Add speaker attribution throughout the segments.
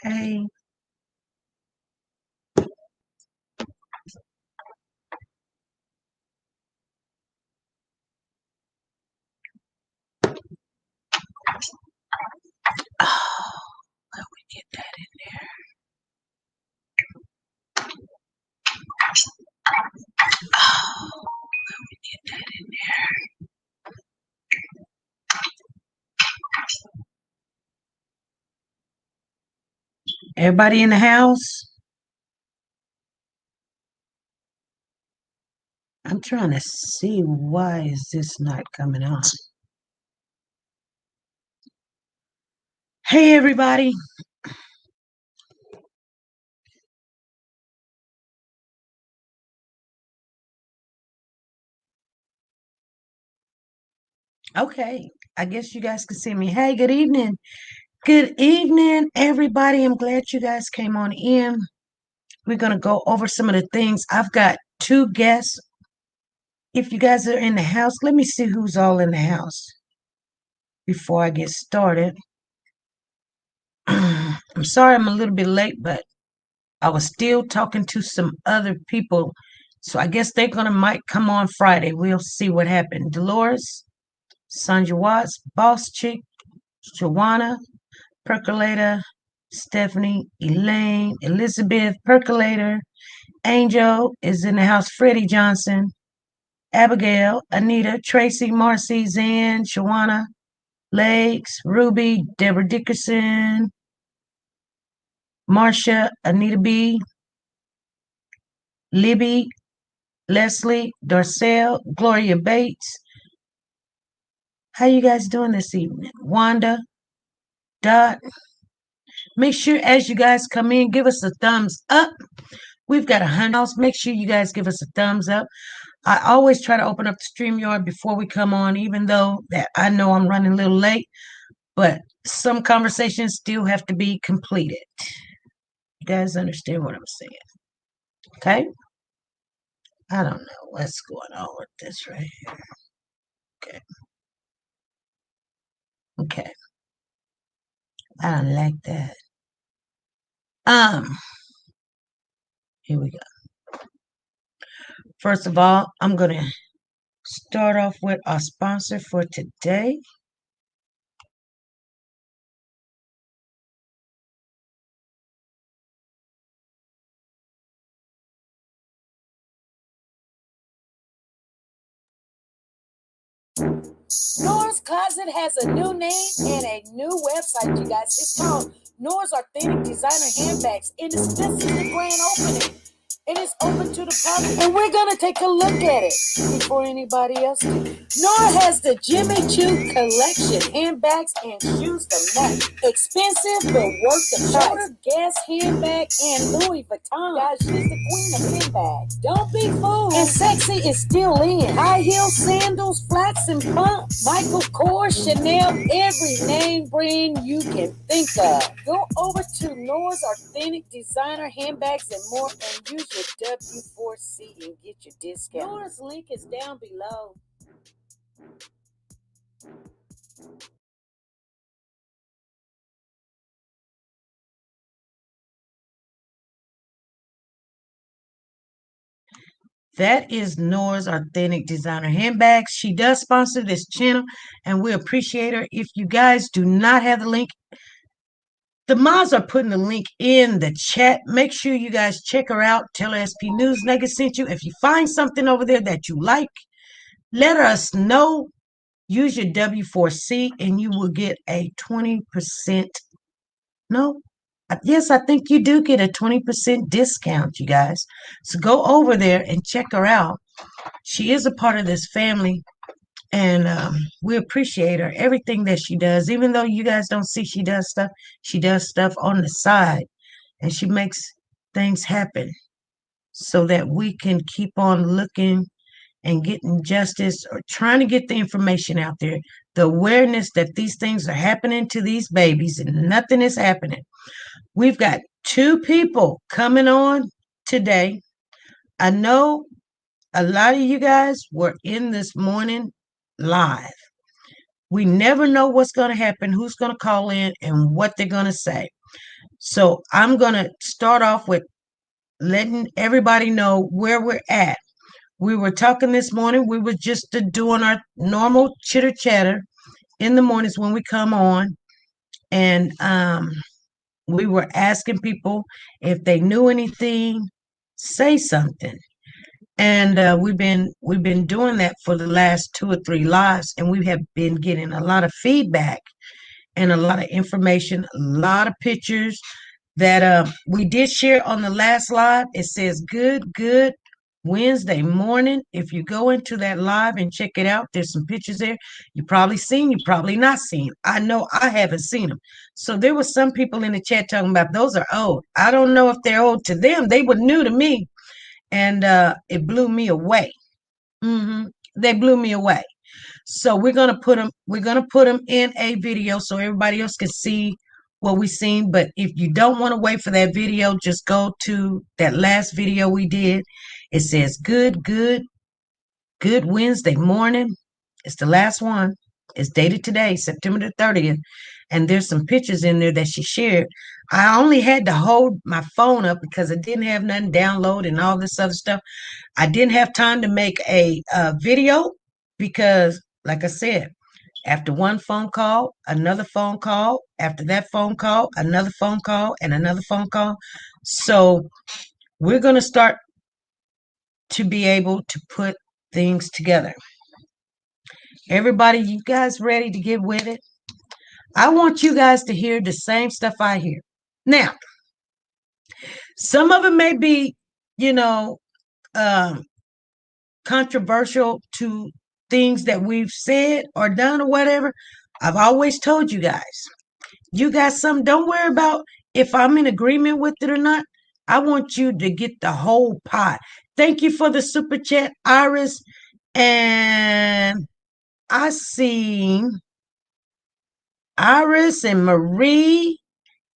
Speaker 1: Okay. Oh, let me get that in there. Oh, let me get that in there. Everybody in the house? I'm trying to see why is this not coming on. Hey, everybody. Okay. I guess you guys can see me. Hey, good evening. Good evening, everybody. I'm glad you guys came on in. We're going to go over some of the things. I've got two guests. If you guys are in the house, let me see who's all in the house before I get started. I'm sorry I'm a little bit late, but I was still talking to some other people. So I guess they're going to might come on Friday. We'll see what happened. Dolores, Sandra Watts, Boss Chick, Joanna, Percolator, Stephanie, Elaine, Elizabeth, Percolator, Angel is in the house, Freddie Johnson, Abigail, Anita, Tracy, Marcy, Zan, Shawana, Legs, Ruby, Deborah Dickerson, Marcia, Anita B, Libby, Leslie, Darcel, Gloria Bates. How you guys doing this evening? Wanda, Dot. Make sure as you guys come in, give us a thumbs up. We've got 100 house. Make sure you guys give us a thumbs up. I always try to open up the StreamYard before we come on, even though that I know I'm running a little late, but some conversations still have to be completed. You guys understand what I'm saying? Okay? I don't know what's going on with this right here. Okay. Okay. I don't like that. Here we go. First of all, I'm going to start off with our sponsor for today.
Speaker 2: Nora's Closet has a new name and a new website, you guys. It's called Nora's Authentic Designer Handbags, and this is the grand opening. It is open to the public, and we're going to take a look at it before anybody else do. Nora has the Jimmy Choo collection, handbags and shoes to match. Expensive, but worth the price. Guess handbag and Louis Vuitton. Guys, she's the queen of handbags. Don't be fooled. And sexy is still in. High heel sandals, flats, and pumps. Michael Kors, Chanel, every name brand you can think of. Go over to Nora's Authentic Designer Handbags and more and use your W4C and get your discount. Nora's link is down below.
Speaker 1: That is Nora's Authentic Designer Handbags. She does sponsor this channel, and we appreciate her. If you guys do not have the link, the mods are putting the link in the chat. Make sure you guys check her out. Tell her SP News Nugget sent you. If you find something over there that you like, let us know. Use your W4C, and you will get a 20%. No, yes, I think you do get a 20% discount, you guys. So go over there and check her out. She is a part of this family, and we appreciate her, everything that she does. Even though you guys don't see she does stuff on the side, and she makes things happen so that we can keep on looking and getting justice or trying to get the information out there, the awareness that these things are happening to these babies and nothing is happening. We've got two people coming on today. I know a lot of you guys were in this morning live. We never know what's going to happen, who's going to call in, and what they're going to say. So I'm going to start off with letting everybody know where we're at. We were talking this morning. We were just doing our normal chitter chatter in the mornings when we come on. And we were asking people if they knew anything, say something. And we've been doing that for the last 2 or 3 lives, and we have been getting a lot of feedback and a lot of information, a lot of pictures that we did share on the last live. It says good Wednesday morning. If you go into that live and check it out, there's some pictures there. You probably seen, you probably not seen. I know I haven't seen them. So there were some people in the chat talking about those are old. I don't know if they're old to them. They were new to me, and it blew me away. hmm They blew me away. So we're gonna put them. We're gonna put them in a video so everybody else can see what we seen. But if you don't want to wait for that video, just go to that last video we did. It says good Wednesday morning. It's the last one. It's dated today, September the 30th. And there's some pictures in there that she shared. I only had to hold my phone up because I didn't have nothing download and all this other stuff. I didn't have time to make a video because, like I said, after one phone call, another phone call, after that phone call, another phone call, and another phone call. So we're going to start to be able to put things together. Everybody, you guys ready to get with it? I want you guys to hear the same stuff I hear. Now, some of it may be, you know, um, controversial to things that we've said or done or whatever. I've always told you guys something, don't worry about if I'm in agreement with it or not. I want you to get the whole pot. Thank you for the super chat, Iris. And I see Iris and Marie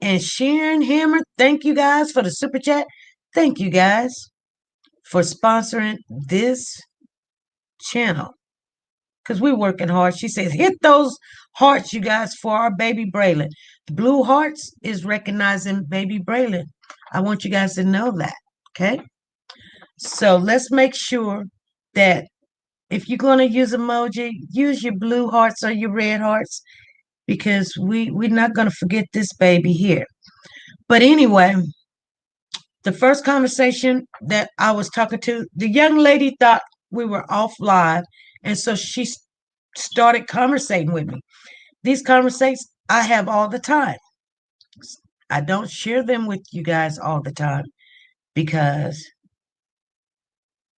Speaker 1: and Sharon Hammer. Thank you guys for the super chat. Thank you guys for sponsoring this channel because we're working hard. She says, hit those hearts, you guys, for our baby Braylen. The blue hearts is recognizing baby Braylen. I want you guys to know that. Okay. So let's make sure that if you're going to use emoji, use your blue hearts or your red hearts because we're not going to forget this baby here. But anyway, the first conversation that I was talking to, the young lady thought we were off live. And so she started conversating with me. These conversations I have all the time. I don't share them with you guys all the time because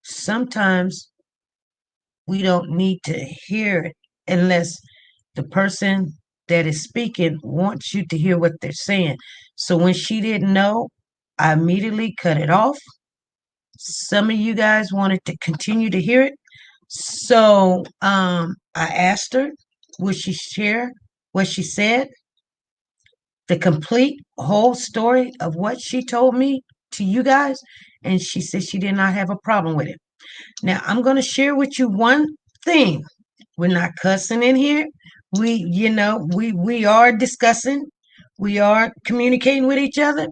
Speaker 1: sometimes we don't need to hear it unless the person that is speaking wants you to hear what they're saying. So when she didn't know, I immediately cut it off. Some of you guys wanted to continue to hear it. So I asked her, would she share what she said? The complete whole story of what she told me to you guys. And she said she did not have a problem with it. Now, I'm going to share with you one thing. We're not cussing in here. We are discussing. We are communicating with each other,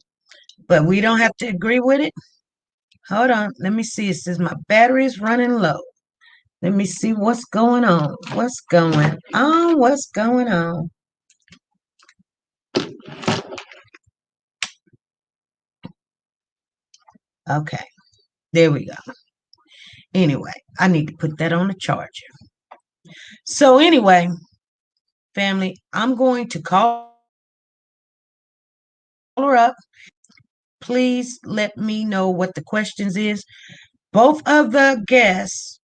Speaker 1: but we don't have to agree with it. Hold on. Let me see. It says my battery is running low. Let me see what's going on. What's going on? What's going on? Okay. There we go. Anyway, I need to put that on the charger. So anyway, family, I'm going to call her up. Please let me know what the questions is. Both of the guests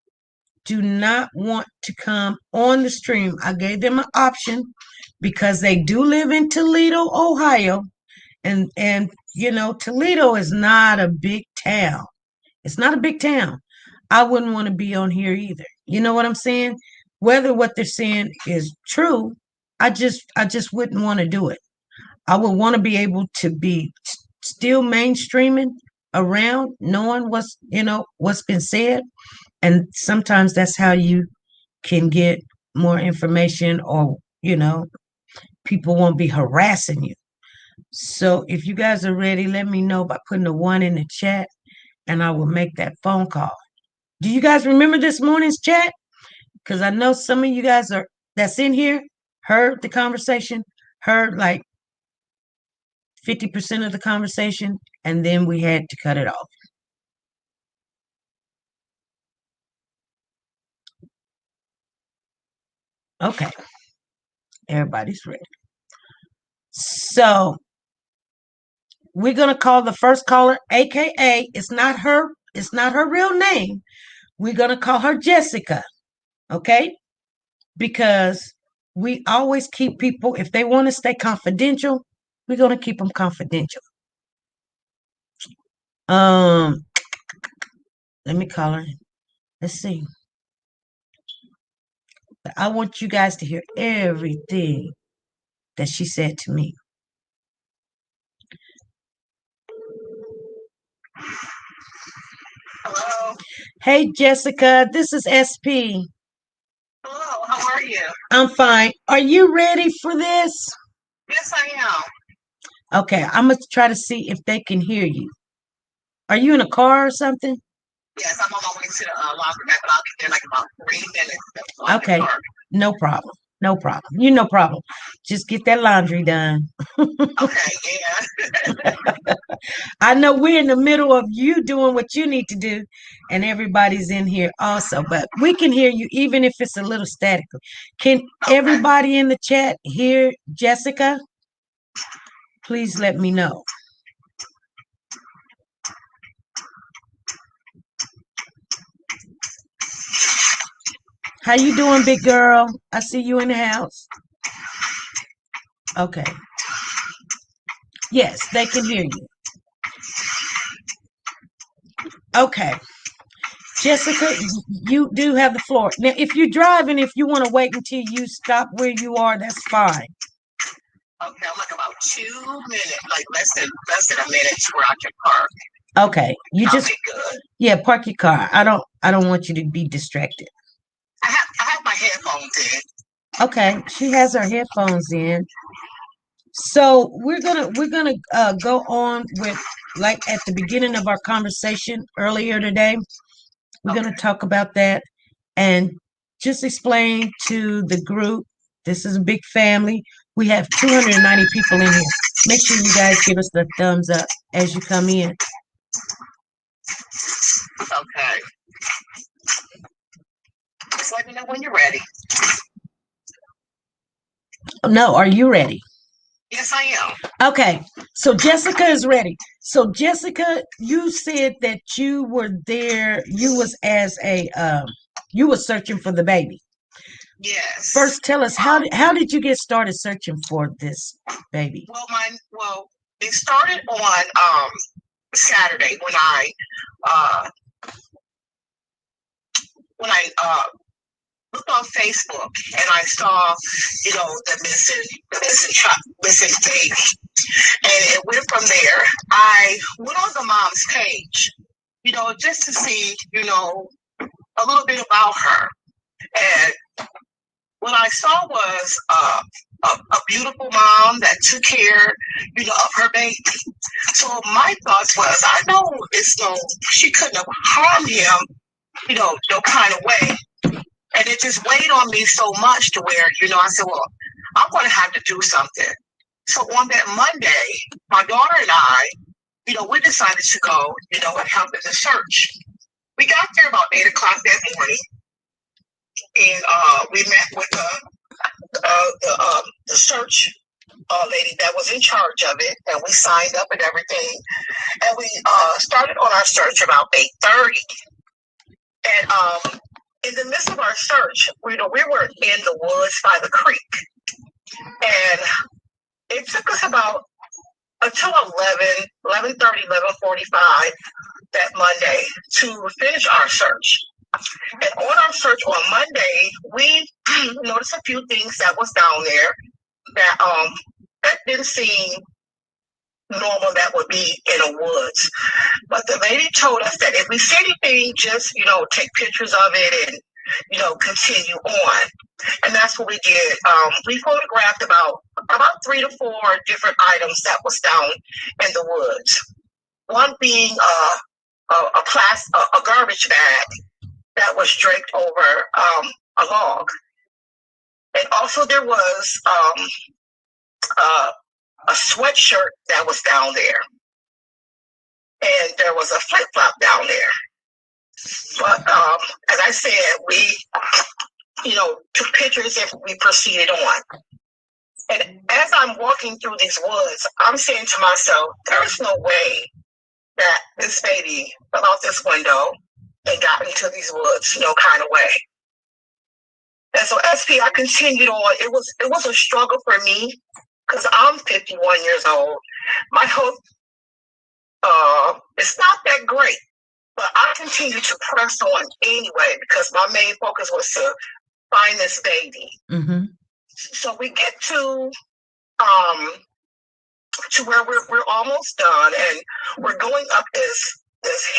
Speaker 1: do not want to come on the stream. I gave them an option because they do live in Toledo, Ohio. And Toledo is not a big town. It's not a big town. I wouldn't want to be on here either. You know what I'm saying? Whether what they're saying is true, I just wouldn't want to do it. I would want to be able to be still mainstreaming around, knowing what's been said. And sometimes that's how you can get more information or, people won't be harassing you. So if you guys are ready, let me know by putting a 1 in the chat and I will make that phone call. Do you guys remember this morning's chat? Because I know some of you guys that's in here heard the conversation, heard like 50% of the conversation, and then we had to cut it off. Okay. Everybody's ready. So we're gonna call the first caller, aka it's not her real name. We're gonna call her Jessica, okay? Because we always keep people, if they want to stay confidential, we're gonna keep them confidential. Let me call her. Let's see. But I want you guys to hear everything that she said to me.
Speaker 3: Hello.
Speaker 1: Hey, Jessica, this is SP.
Speaker 3: Hello, how are you?
Speaker 1: I'm fine. Are you ready for this?
Speaker 3: Yes, I am.
Speaker 1: Okay, I'm going to try to see if they can hear you. Are you in a car or something?
Speaker 3: Yes, I'm on my way to the laundromat, but I'll be there in like about 3 minutes. So I'm in the
Speaker 1: Okay,
Speaker 3: car.
Speaker 1: no problem. No problem. You no problem. Just get that laundry done.
Speaker 3: Okay, yeah.
Speaker 1: I know we're in the middle of you doing what you need to do, and everybody's in here also, but we can hear you even if it's a little static. Can
Speaker 3: Okay.
Speaker 1: everybody in the chat hear Jessica? Please let me know. How you doing, big girl? I see you in the house. Okay. Yes, they can hear you. Okay. Jessica, you do have the floor. Now, if you're driving, if you want to wait until you stop where you are, that's fine.
Speaker 3: Okay, I'm like about 2 minutes, like less than a minute to where I can park.
Speaker 1: Okay. You
Speaker 3: I'll
Speaker 1: just
Speaker 3: be good.
Speaker 1: Yeah, park your car. I don't want you to be distracted.
Speaker 3: I have my headphones in.
Speaker 1: Okay, she has her headphones in. So we're gonna go on with, like, at the beginning of our conversation earlier today. We're gonna talk about that and just explain to the group. This is a big family. We have 290 people in here. Make sure you guys give us the thumbs up as you come in.
Speaker 3: Okay. Just let me know when you're ready.
Speaker 1: No, are you ready?
Speaker 3: Yes, I am.
Speaker 1: Okay, so Jessica is ready. So Jessica, you said that you were there. You was as a you were searching for the baby.
Speaker 3: Yes.
Speaker 1: First, tell us how did you get started searching for this baby?
Speaker 3: Well, it started on Saturday when I looked on Facebook and I saw, the missing baby, and it went from there. I went on the mom's page, just to see, a little bit about her, and what I saw was a beautiful mom that took care, of her baby. So my thoughts was, I know she couldn't have harmed him, no kind of way. And it just weighed on me so much to where, I said, well, I'm going to have to do something. So on that Monday, my daughter and I, we decided to go, and help in the search. We got there about 8 o'clock that morning, and we met with the search lady that was in charge of it, and we signed up and everything. And we started on our search about 8:30. And in the midst of our search, we were in the woods by the creek, and it took us about until 11:30, 11:45 that Monday to finish our search. And on our search on Monday, we noticed a few things that was down there that didn't seem normal, that would be in a woods. But the lady told us that if we see anything, just take pictures of it continue on. And that's what we did. We photographed about 3 to 4 different items that was down in the woods. One being a garbage bag that was draped over a log. And also there was a sweatshirt that was down there. And there was a flip-flop down there. But as I said, we, took pictures and we proceeded on. And as I'm walking through these woods, I'm saying to myself, there's no way that this baby fell out this window and got into these woods, no kind of way. And so SP, I continued on. It was a struggle for me because I'm 51 years old. My health it's not that great, but I continued to press on anyway because my main focus was to find this baby.
Speaker 1: Mm-hmm.
Speaker 3: So we get to where we're almost done, and we're going up this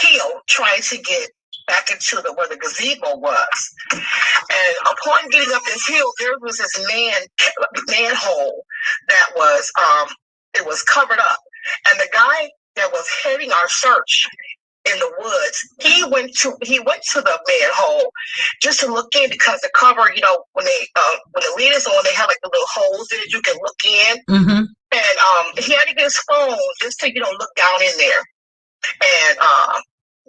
Speaker 3: hill trying to get back into where the gazebo was. And upon getting up this hill, there was this manhole that was it was covered up, and the guy that was heading our search in the woods, he went to the manhole just to look in because the cover, when the lid is on, they have like the little holes that you can look in.
Speaker 1: Mm-hmm.
Speaker 3: And he had to get his phone just to look down in there, and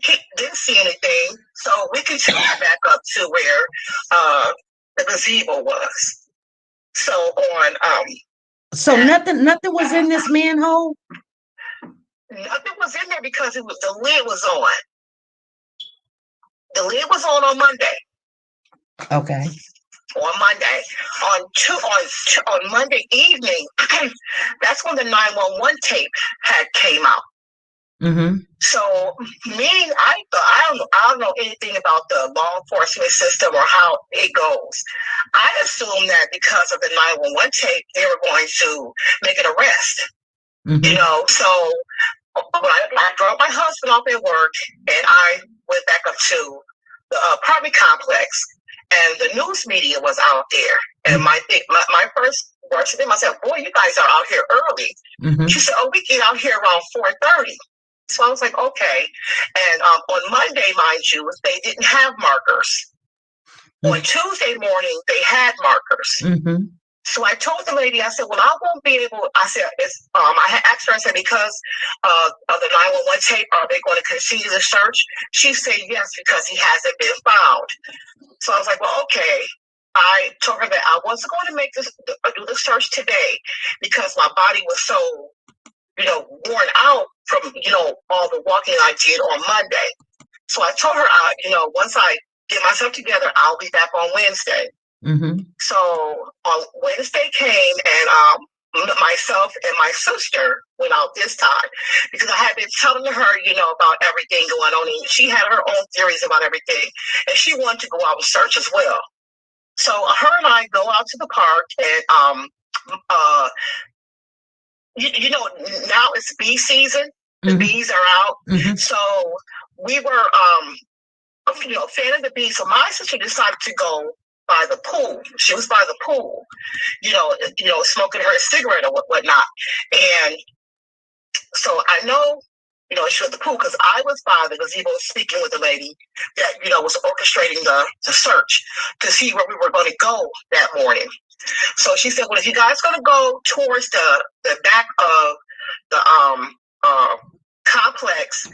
Speaker 3: he didn't see anything. So we continued back up to where the gazebo was. So on
Speaker 1: so nothing was in this manhole?
Speaker 3: Nothing was in there because the lid was on. The lid was on Monday.
Speaker 1: Okay.
Speaker 3: On Monday. On Monday evening, that's when the 911 tape had came out.
Speaker 1: Mm-hmm.
Speaker 3: So I don't know anything about the law enforcement system or how it goes. I assumed that because of the 911 tape, they were going to make an arrest.
Speaker 1: Mm-hmm.
Speaker 3: So I dropped my husband off at work, and I went back up to the apartment complex, and the news media was out there. And my first word to them, I said, "Boy, you guys are out here early."
Speaker 1: Mm-hmm.
Speaker 3: She said, "Oh, we get out here around 4:30." So I was like, "Okay." And on Monday, mind you, they didn't have markers. Mm-hmm. On Tuesday morning, they had markers.
Speaker 1: Mm-hmm.
Speaker 3: So I told the lady, I said, "Well, I won't be able." I said, I had asked her, I said, because of the 911 tape, are they going to continue the search? She said yes, because he hasn't been found. So I was like, well, okay. I told her that I wasn't going to do the search today because my body was so, worn out from, all the walking I did on Monday. So I told her, once I get myself together, I'll be back on Wednesday.
Speaker 1: Mm-hmm.
Speaker 3: So on Wednesday came, and myself and my sister went out this time because I had been telling her, about everything going on. And she had her own theories about everything, and she wanted to go out and search as well. So her and I go out to the park, and now it's bee season. The
Speaker 1: Mm-hmm.
Speaker 3: bees are out. Mm-hmm. So we were, a fan of the bees. So my sister decided to go by the pool. She was by the pool, smoking her cigarette or whatnot. And so I know, she was at the pool because I was by the gazebo speaking with the lady that, was orchestrating the search to see where we were going to go that morning. So she said, well, if you guys going to go towards the back of the complex,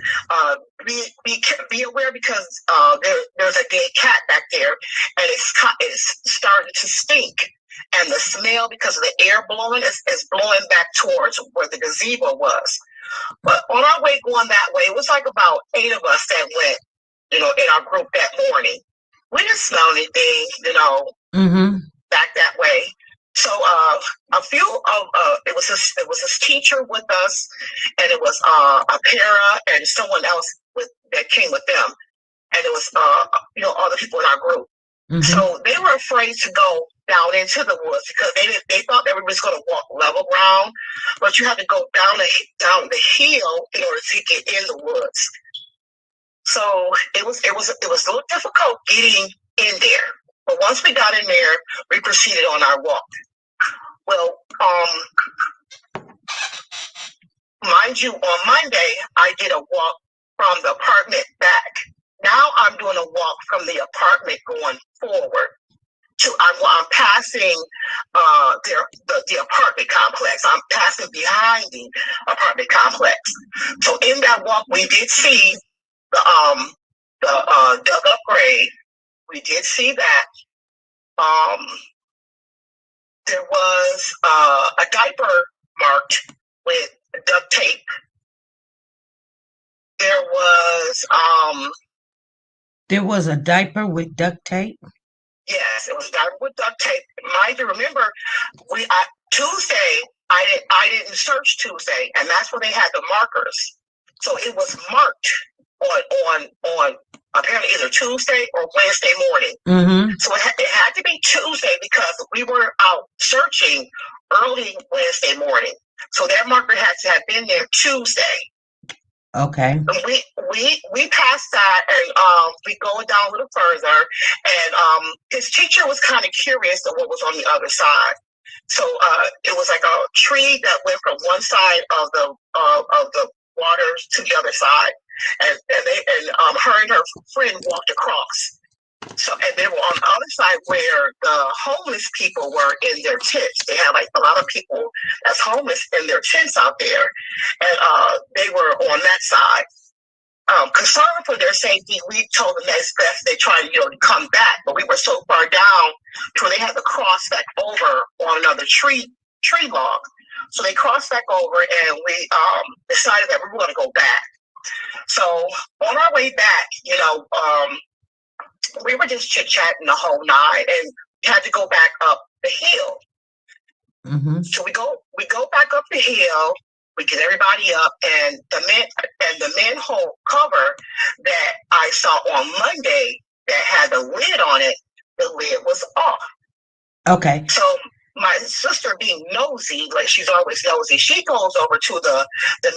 Speaker 3: be aware because there's a dead cat back there, and it's starting to stink, and the smell because of the air blowing is blowing back towards where the gazebo was. But on our way going that way, it was like about 8 of us that went, in our group that morning. We didn't smell anything,
Speaker 1: mm-hmm.
Speaker 3: back that way. So a few of it was this teacher with us, and it was a para and someone else that came with them, and it was other people in our group. Mm-hmm. So they were afraid to go down into the woods because they thought they were just going to walk level ground, but you had to go down the hill in order to get in the woods. So it was a little difficult getting in there. But once we got in there, we proceeded on our walk. Well, mind you, on Monday, I did a walk from the apartment back. Now I'm doing a walk from the apartment going forward. I'm passing the apartment complex. I'm passing behind the apartment complex. So in that walk, we did see the dug up grave. We did see that. There was a diaper marked with duct tape. There
Speaker 1: was a diaper with duct tape.
Speaker 3: Yes, it was diaper with duct tape. Mind you, remember, Tuesday I didn't search Tuesday, and that's when they had the markers. So it was marked on apparently either Tuesday or Wednesday morning.
Speaker 1: Mm-hmm.
Speaker 3: So it had to be Tuesday because we were out searching early Wednesday morning. So that marker had to have been there Tuesday.
Speaker 1: Okay.
Speaker 3: We passed that, and we go down a little further, and his teacher was kind of curious of what was on the other side. So it was like a tree that went from one side of the waters to the other side, and her and her friend walked across. So, and they were on the other side where the homeless people were in their tents. They had like a lot of people that's homeless in their tents out there, and they were on that side. Concerned for their safety, we told them that it's best they try to come back, but we were so far down to where they had to cross back over on another tree log. So they crossed back over, and we decided that we were going to go back. So on our way back, we were just chit-chatting the whole night, and we had to go back up the hill.
Speaker 1: Mm-hmm.
Speaker 3: So we go back up the hill. We get everybody up, and the manhole cover that I saw on Monday that had the lid on it, the lid was off.
Speaker 1: Okay.
Speaker 3: So my sister, being nosy, like she's always nosy, she goes over to the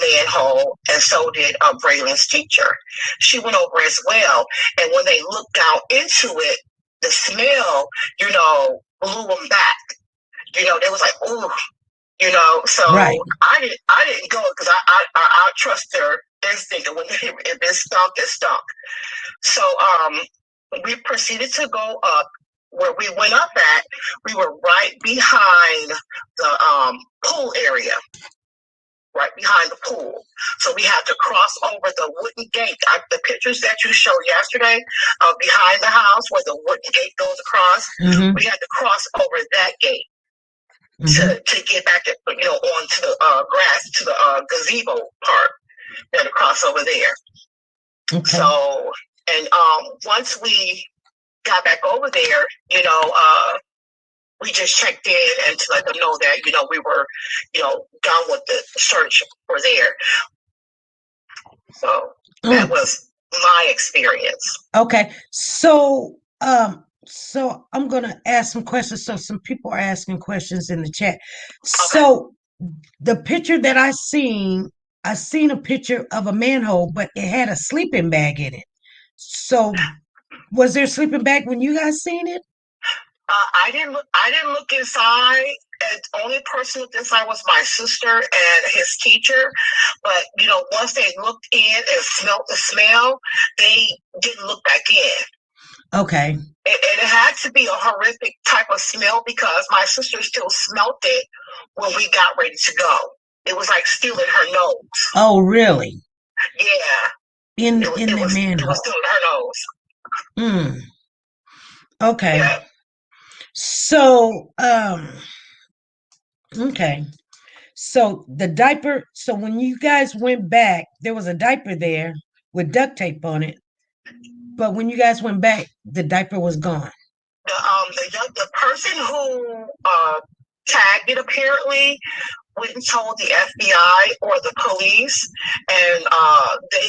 Speaker 3: manhole, and so did Braylen's teacher. She went over as well, and when they looked down into it, the smell, blew them back. They was like, ooh, So
Speaker 1: right.
Speaker 3: I didn't go because I trust their instinct. When if it stunk, it stunk. So we proceeded to go up. Where we went up at, we were right behind the pool area, right behind the pool. So we had to cross over the wooden gate. The pictures that you showed yesterday behind the house where the wooden gate goes across,
Speaker 1: mm-hmm.
Speaker 3: we had to cross over that gate
Speaker 1: mm-hmm.
Speaker 3: to get back, onto the grass, to the gazebo part. We had to cross over there.
Speaker 1: Okay.
Speaker 3: So, and once we got back over there, we just checked in and to let them know that, we were, done with the search for there. So that was my experience.
Speaker 1: Okay. So I'm going to ask some questions. So some people are asking questions in the chat. Okay. So the picture that I seen a picture of a manhole, but it had a sleeping bag in it. So was there a sleeping bag when you guys seen it?
Speaker 3: I didn't look inside. And the only person who looked inside was my sister and his teacher. But once they looked in and smelled the smell, they didn't look back in.
Speaker 1: Okay.
Speaker 3: And it had to be a horrific type of smell because my sister still smelled it when we got ready to go. It was like still in her nose.
Speaker 1: Oh, really?
Speaker 3: Yeah.
Speaker 1: In the manhole.
Speaker 3: It was still in her nose.
Speaker 1: Okay.
Speaker 3: Yeah.
Speaker 1: So, okay. So the diaper, so when you guys went back, there was a diaper there with duct tape on it. But when you guys went back, the diaper was gone.
Speaker 3: The person who tagged it apparently went and told the FBI or the police, and they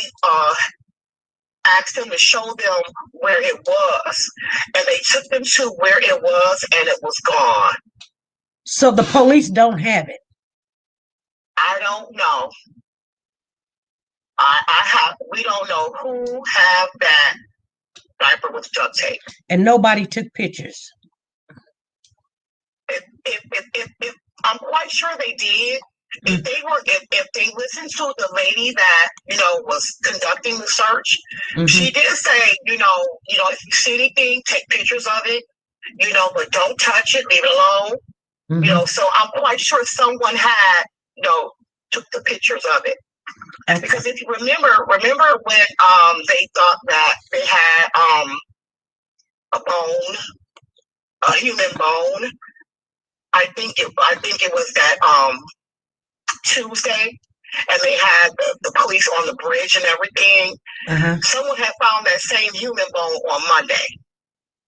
Speaker 3: asked them to show them where it was, and they took them to where it was, and it was gone.
Speaker 1: So the police don't have it?
Speaker 3: I don't know. We don't know who have that diaper with duct tape.
Speaker 1: And nobody took pictures.
Speaker 3: If I'm quite sure they did. If they listened to the lady that was conducting the search, she did say, if you see anything, take pictures of it, but don't touch it, leave it alone. So I'm quite sure someone had, took the pictures of it. Okay. Because if you remember when they thought that they had a human bone, I think it was that Tuesday, and they had the police on the bridge and everything. Someone had found that same human bone on Monday.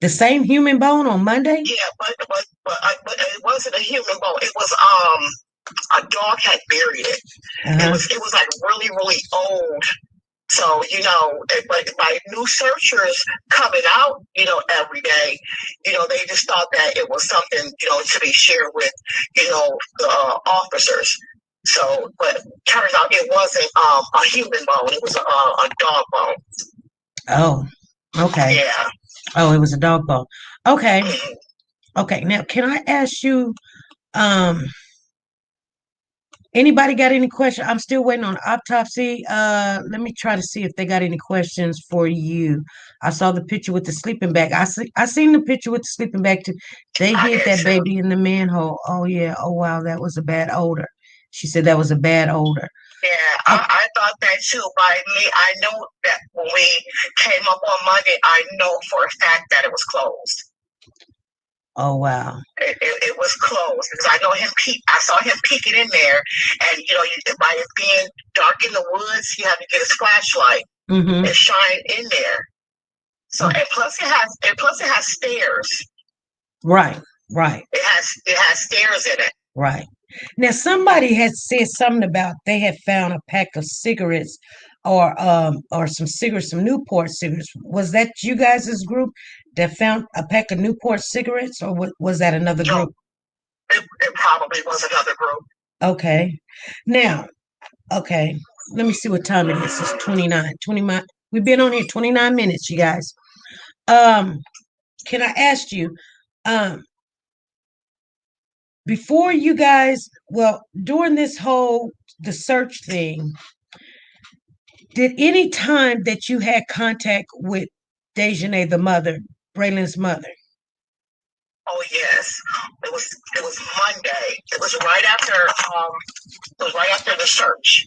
Speaker 1: The same human bone on Monday?
Speaker 3: Yeah, but it wasn't a human bone. It was a dog had buried it. It was like really, really old. So, but by new searchers coming out, every day, they just thought that it was something, to be shared with, the officers. So, but turns out it wasn't a human bone. It was a dog bone.
Speaker 1: Oh, okay.
Speaker 3: Yeah.
Speaker 1: Oh, it was a dog bone. Okay. Okay. Now, can I ask you, anybody got any questions? I'm still waiting on autopsy. Let me try to see if they got any questions for you. I saw the picture with the sleeping bag. I seen the picture with the sleeping bag too. They hid that baby in the manhole. Oh yeah. Oh wow, that was a bad odor. She said that was a bad odor.
Speaker 3: Yeah, I thought that too. By me, I know that when we came up on Monday, I know for a fact that it was closed.
Speaker 1: Oh wow!
Speaker 3: It was closed because I know him. I saw him peeking in there, and by it being dark in the woods, he had to get his flashlight and shine in there. So and plus it has stairs.
Speaker 1: Right, right.
Speaker 3: It has stairs in it.
Speaker 1: Right. Now somebody had said something about they had found a pack of cigarettes or some cigarettes, some Newport cigarettes. Was that you guys' group that found a pack of Newport cigarettes, or was that another group?
Speaker 3: It probably was another group.
Speaker 1: Okay. Now, okay, let me see what time it is. It's 29. We've been on here 29 minutes, you guys. Can I ask you, before you guys, during the search thing, did any time that you had contact with Dejanay, the mother, Braylen's mother?
Speaker 3: Oh yes, it was Monday. It was right after the search.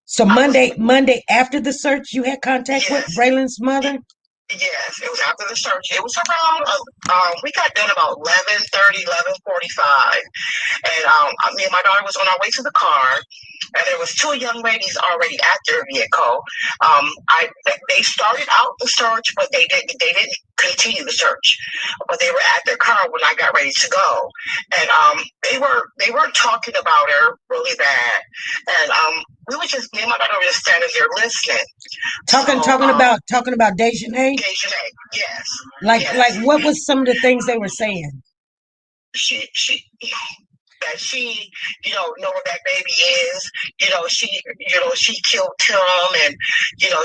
Speaker 1: So Monday after the search, you had contact with Braylen's mother?
Speaker 3: Yes, it was after the search. It was around, we got done about 11:30, 11:45. And me and my daughter was on our way to the car, and there was two young ladies already at their vehicle. They started out the search, but they didn't continue the search. But they were at their car when I got ready to go. And they were talking about her really bad. And we were just, me and my daughter were just standing there listening.
Speaker 1: Talking about Dejanay?
Speaker 3: Dejanay, yes.
Speaker 1: Like what was some of the things they were saying?
Speaker 3: She know where that baby is. She killed Tim, and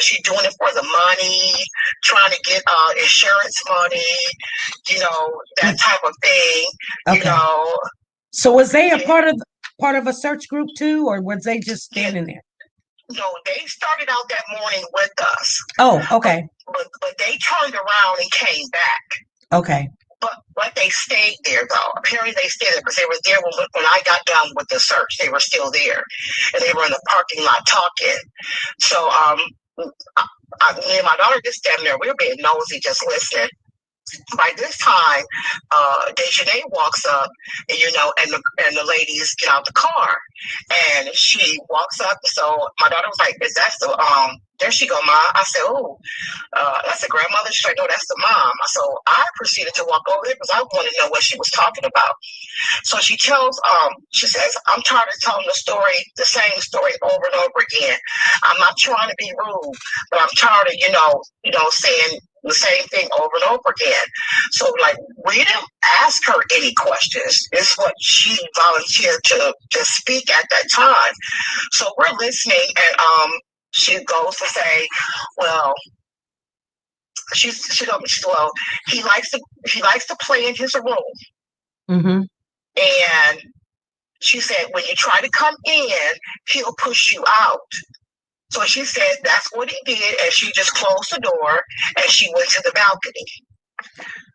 Speaker 3: she doing it for the money, trying to get insurance money, that type of thing. Okay.
Speaker 1: So was they a part of a search group too, or was they just standing there?
Speaker 3: No, they started out that morning with us.
Speaker 1: Oh, okay.
Speaker 3: But they turned around and came back.
Speaker 1: Okay.
Speaker 3: But they stayed there, though. Apparently they stayed there because they were there when I got done with the search. They were still there. And they were in the parking lot talking. So me and my daughter just standing there. We were being nosy, just listening. By this time, Dejanay walks up, and the ladies get out the car, and she walks up. So my daughter was like, "Is that the There she go, Ma." I said, "Oh, that's the grandmother." She's like, "No, that's the mom." So I proceeded to walk over there because I wanted to know what she was talking about. So she says, "I'm tired of telling the same story over and over again. I'm not trying to be rude, but I'm tired of, saying the same thing over and over again." So, we didn't ask her any questions. It's what she volunteered to speak at that time. So we're listening, and she goes to say, "Well, well, he likes to play in his room.
Speaker 1: Mm-hmm.
Speaker 3: And she said, when you try to come in, he'll push you out. So she said that's what he did, and she just closed the door and she went to the balcony.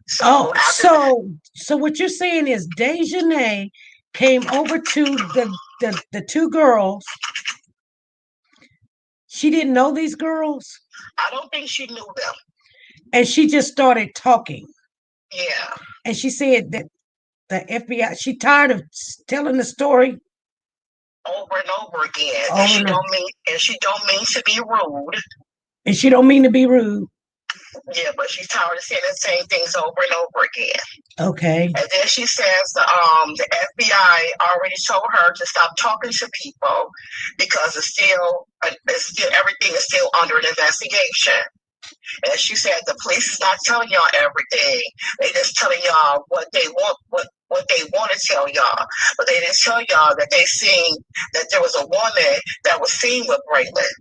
Speaker 3: So
Speaker 1: so what you're saying is Dejanay came over to the two girls. She didn't know these girls?
Speaker 3: I don't think she knew them.
Speaker 1: And she just started talking.
Speaker 3: Yeah.
Speaker 1: And she said that the FBI, she tired of telling the story
Speaker 3: over and over again. And she don't mean to be rude.
Speaker 1: And she don't mean to be rude.
Speaker 3: Yeah, but she's tired of saying the same things over and over again.
Speaker 1: Okay.
Speaker 3: And then she says the FBI already told her to stop talking to people because it's still everything is still under an investigation. And she said the police is not telling y'all everything. They just telling y'all what they want, what they want to tell y'all. But they didn't tell y'all that they seen that there was a woman that was seen with Braylen.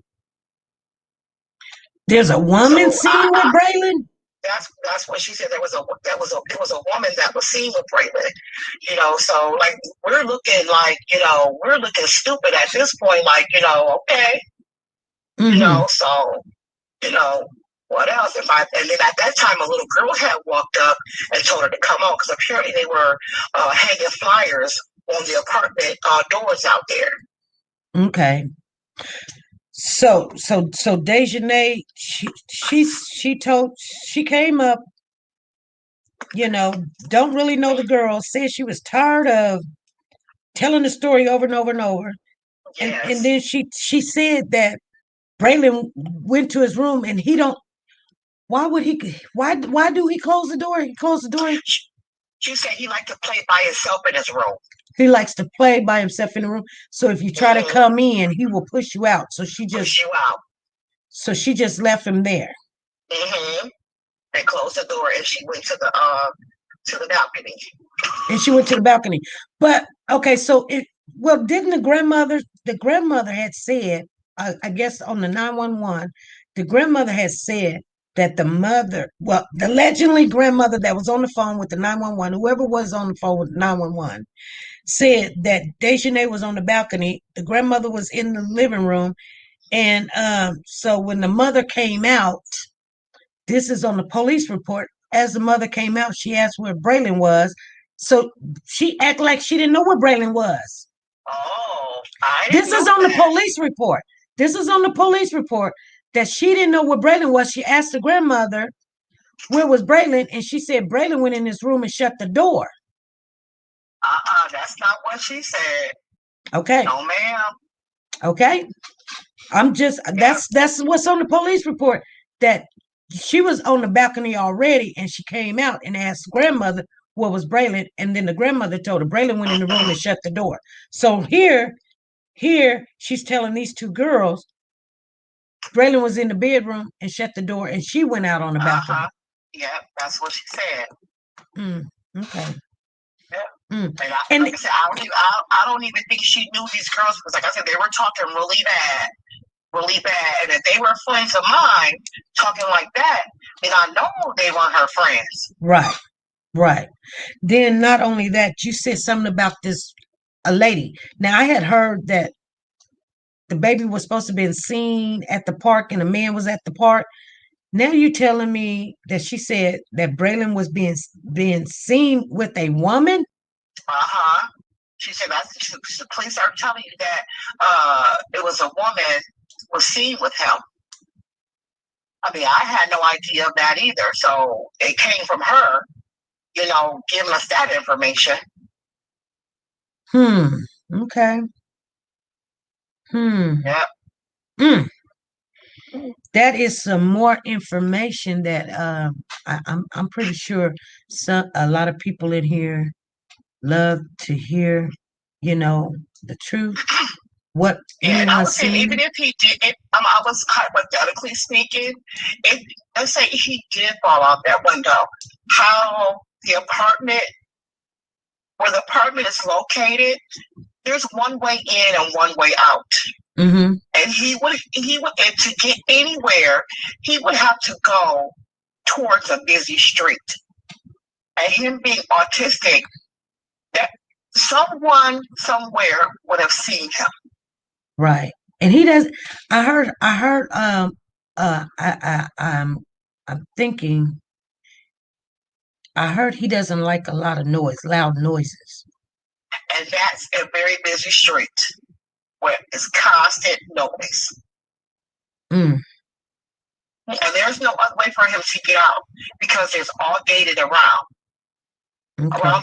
Speaker 1: There's a woman seen with Braylen?
Speaker 3: That's what she said. There was a woman that was seen with Braylen. You know, so like we're looking stupid at this point. Like, okay.
Speaker 1: Mm-hmm.
Speaker 3: So what else? And then at that time, a little girl had walked up and told her to come out because apparently they were hanging flyers on the apartment doors out there.
Speaker 1: Okay. So Dejanay, she came up, don't really know the girl, said she was tired of telling the story over and over and over.
Speaker 3: Yes.
Speaker 1: And then she said that Braylen went to his room and why do he close the door? He closed the door.
Speaker 3: She said he liked to play by himself in his room.
Speaker 1: He likes to play by himself in the room. So if you try to come in, he will push you out. So she just left him there.
Speaker 3: Mm-hmm. And closed the door, and she went to the balcony.
Speaker 1: And she went to the balcony. But okay, so didn't the grandmother had said, I guess on the 911, the grandmother had said that the allegedly grandmother that was on the phone with the 911, whoever was on the phone with 911, said that Dejanay was on the balcony. The grandmother was in the living room. And so when the mother came out, this is on the police report. As the mother came out, she asked where Braylen was. So she acted like she didn't know where Braylen was.
Speaker 3: Oh,
Speaker 1: this is on the police report. This is on the police report that she didn't know where Braylen was. She asked the grandmother, where was Braylen? And she said Braylen went in his room and shut the door.
Speaker 3: That's not what she said.
Speaker 1: Okay.
Speaker 3: No, ma'am.
Speaker 1: Okay. That's what's on the police report, that she was on the balcony already and she came out and asked grandmother what was Braylen, and then the grandmother told her Braylen went in the room and shut the door. So here she's telling these two girls Braylen was in the bedroom and shut the door and she went out on the balcony.
Speaker 3: Yeah, that's what she said.
Speaker 1: Okay.
Speaker 3: Yeah. And like I said, I don't even think she knew these girls because, like I said, they were talking really bad. And if they were friends of mine talking like that, then I know they weren't her friends.
Speaker 1: Right. Then not only that, you said something about a lady. Now I had heard that the baby was supposed to be seen at the park and a man was at the park. Now you're telling me that she said that Braylen was being seen with a woman?
Speaker 3: She said the police are telling you that it was a woman was seen with him. I mean, I had no idea of that either. So it came from her, giving us that information.
Speaker 1: Okay.
Speaker 3: Yeah.
Speaker 1: That is some more information that I'm pretty sure a lot of people in here love to hear, the truth. What
Speaker 3: and I would say even if he didn't, I was hypothetically speaking, let's say he did fall out that window, how where the apartment is located, there's one way in and one way out. And he would to get anywhere, he would have to go towards a busy street. And him being autistic, that someone somewhere would have seen him.
Speaker 1: Right. And he does. I'm thinking. I heard he doesn't like a lot of noise, loud noises.
Speaker 3: And that's a very busy street where it's constant noise.
Speaker 1: Mm.
Speaker 3: And there's no other way for him to get out because it's all gated around.
Speaker 1: Okay.
Speaker 3: Around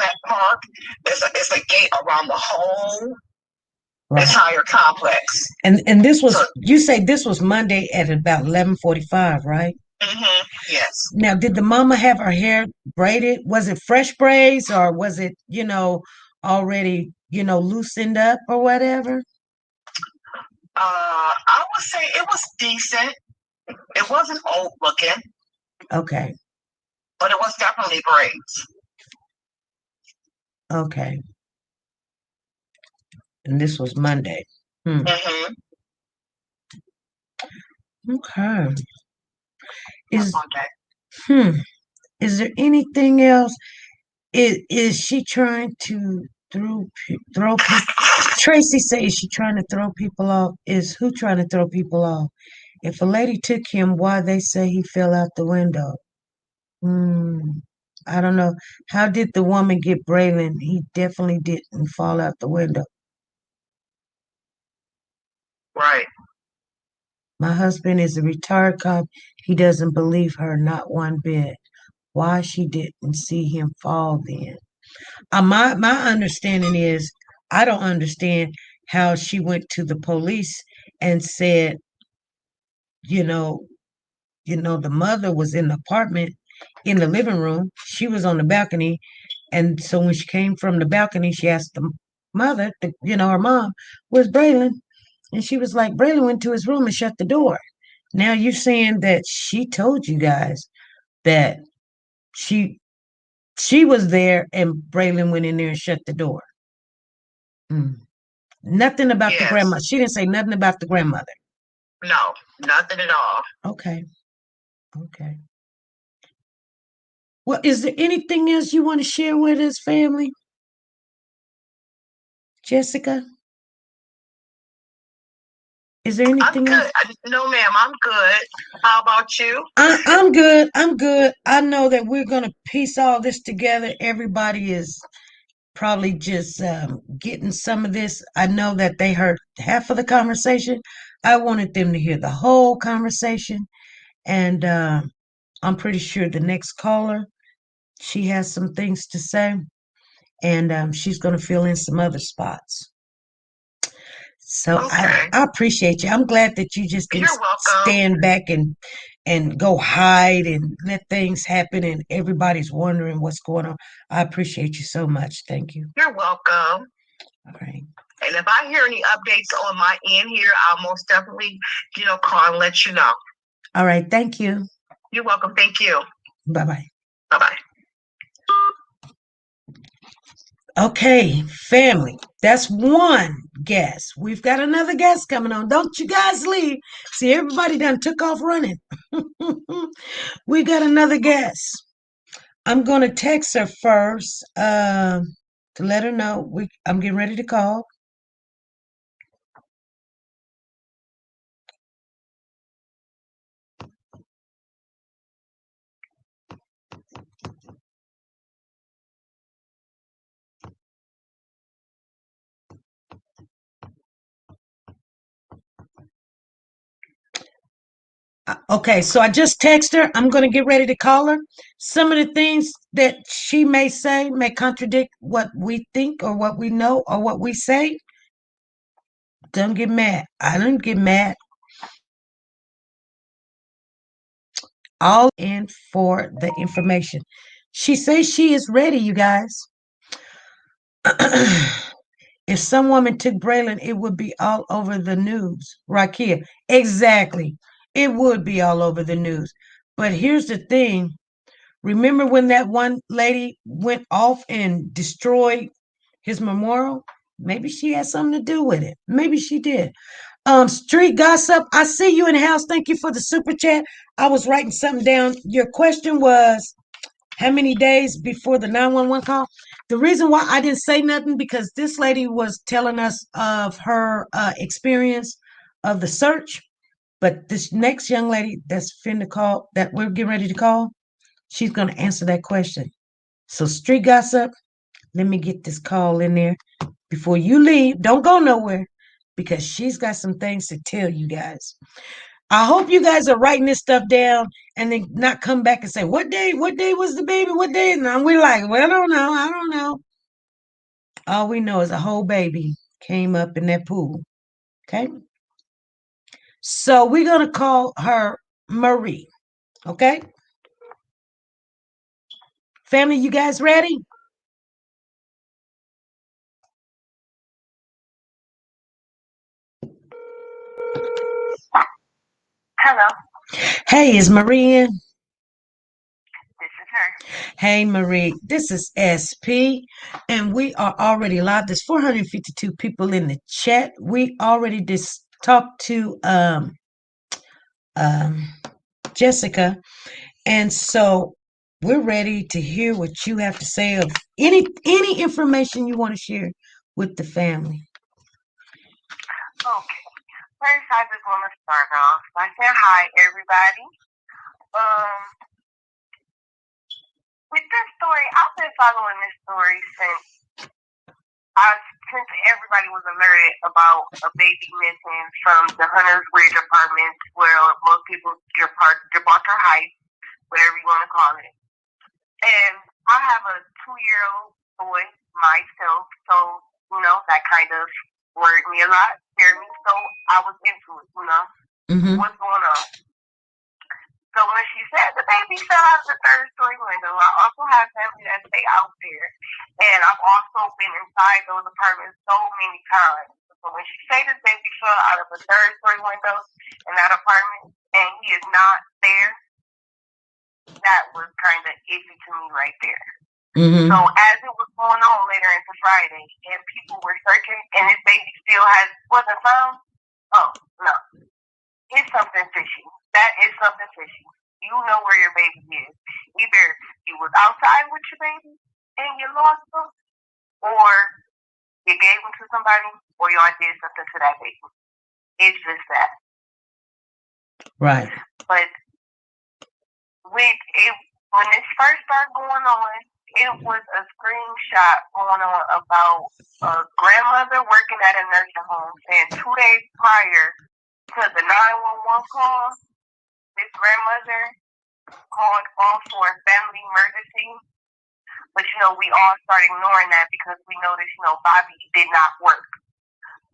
Speaker 3: that park, there's a gate around the whole entire complex.
Speaker 1: And this was, you say this was Monday at about 11:45, right?
Speaker 3: Mm-hmm. Yes.
Speaker 1: Now, did the mama have her hair braided? Was it fresh braids or was it, already, loosened up or whatever?
Speaker 3: I would say it was decent. It wasn't old looking.
Speaker 1: Okay.
Speaker 3: But it was definitely braids.
Speaker 1: Okay. And this was Monday.
Speaker 3: Mm-hmm.
Speaker 1: Okay. Is there anything else? Is she trying to throw people? Tracy says she trying to throw people off. Is who trying to throw people off? If a lady took him, why they say he fell out the window? I don't know. How did the woman get Braylen? He definitely didn't fall out the window.
Speaker 3: Right.
Speaker 1: My husband is a retired cop. He doesn't believe her, not one bit. Why she didn't see him fall then? My understanding is I don't understand how she went to the police and said, the mother was in the apartment in the living room. She was on the balcony. And so when she came from the balcony, she asked the mother, her mom, where's Braylen? And she was like, Braylen went to his room and shut the door. Now you're saying that she told you guys that she was there and Braylen went in there and shut the door. Nothing about the grandmother. She didn't say nothing about the grandmother.
Speaker 3: No, nothing at all.
Speaker 1: Okay. Well, is there anything else you want to share with us, family? Jessica? Is there anything else?
Speaker 3: No, ma'am, I'm good. How about you?
Speaker 1: I'm good. I know that we're going to piece all this together. Everybody is probably just getting some of this. I know that they heard half of the conversation. I wanted them to hear the whole conversation. And I'm pretty sure the next caller, she has some things to say. And she's going to fill in some other spots. So I appreciate you. I'm glad that you just didn't stand back and go hide and let things happen and everybody's wondering what's going on. I appreciate you so much. Thank you.
Speaker 3: You're welcome.
Speaker 1: All right.
Speaker 3: And if I hear any updates on my end here, I'll most definitely, call and let you know.
Speaker 1: All right. Thank you.
Speaker 3: You're welcome. Thank you.
Speaker 1: Bye-bye.
Speaker 3: Bye-bye.
Speaker 1: Okay, family, that's one guest. We've got another guest coming on. Don't you guys leave. See, everybody done took off running. We got another guest. I'm going to text her first to let her know I'm getting ready to call. Okay, so I just text her. I'm going to get ready to call her. Some of the things that she may say may contradict what we think or what we know or what we say. Don't get mad. I don't get mad. All in for the information. She says she is ready, you guys. If some woman took Braylen, it would be all over the news. Rakia, exactly. It would be all over the news. But here's the thing. Remember when that one lady went off and destroyed his memorial? Maybe she had something to do with it. Maybe she did. Street Gossip, I see you in the house. Thank you for the super chat. I was writing something down. Your question was how many days before the 911 call? The reason why I didn't say nothing because this lady was telling us of her experience of the search. But this next young lady that's finna call, that we're getting ready to call, she's going to answer that question. So, Street Gossip, let me get this call in there before you leave. Don't go nowhere because she's got some things to tell you guys. I hope you guys are writing this stuff down and then not come back and say, what day was the baby? What day? And we're like, well, I don't know. I don't know. All we know is a whole baby came up in that pool. Okay. So we're going to call her Marie. Okay. Family, you guys ready?
Speaker 3: Hello,
Speaker 1: Hey, is Marie in?
Speaker 3: this is her.
Speaker 1: Hey, Marie, this is SP, and we are already live. There's 452 people in the chat. We already just talked to um, Jessica, and so we're ready to hear what you have to say of any information you want to share with the family.
Speaker 3: Okay. First, I just want to start off by saying hi, everybody. With this story, I've been following this story since everybody was alerted about a baby missing from the Hunter's Ridge Apartments, where most people Gibraltar Heights, whatever you want to call it. And I have a 2-year-old boy myself, so that kind of worried me a lot, scared me. So I was into it, what's going on. So when she said the baby fell out of the third-story window, I also have family that stay out there, and I've also been inside those apartments so many times. So when she said the baby fell out of a third-story window in that apartment, and he is not there, that was kind of iffy to me right there. So as it was going on later into Friday, and people were searching, and his baby still wasn't found, oh no, it's something fishy. That is something fishy. You know where your baby is. Either you was outside with your baby and you lost him, or you gave him to somebody, or y'all did something to that baby. It's just that.
Speaker 1: Right.
Speaker 3: But when this first started going on, it was a screenshot going on about a grandmother working at a nursing home saying 2 days prior to the 911 call, this grandmother called for a family emergency. But, we all started ignoring that because we noticed, Bobby did not work.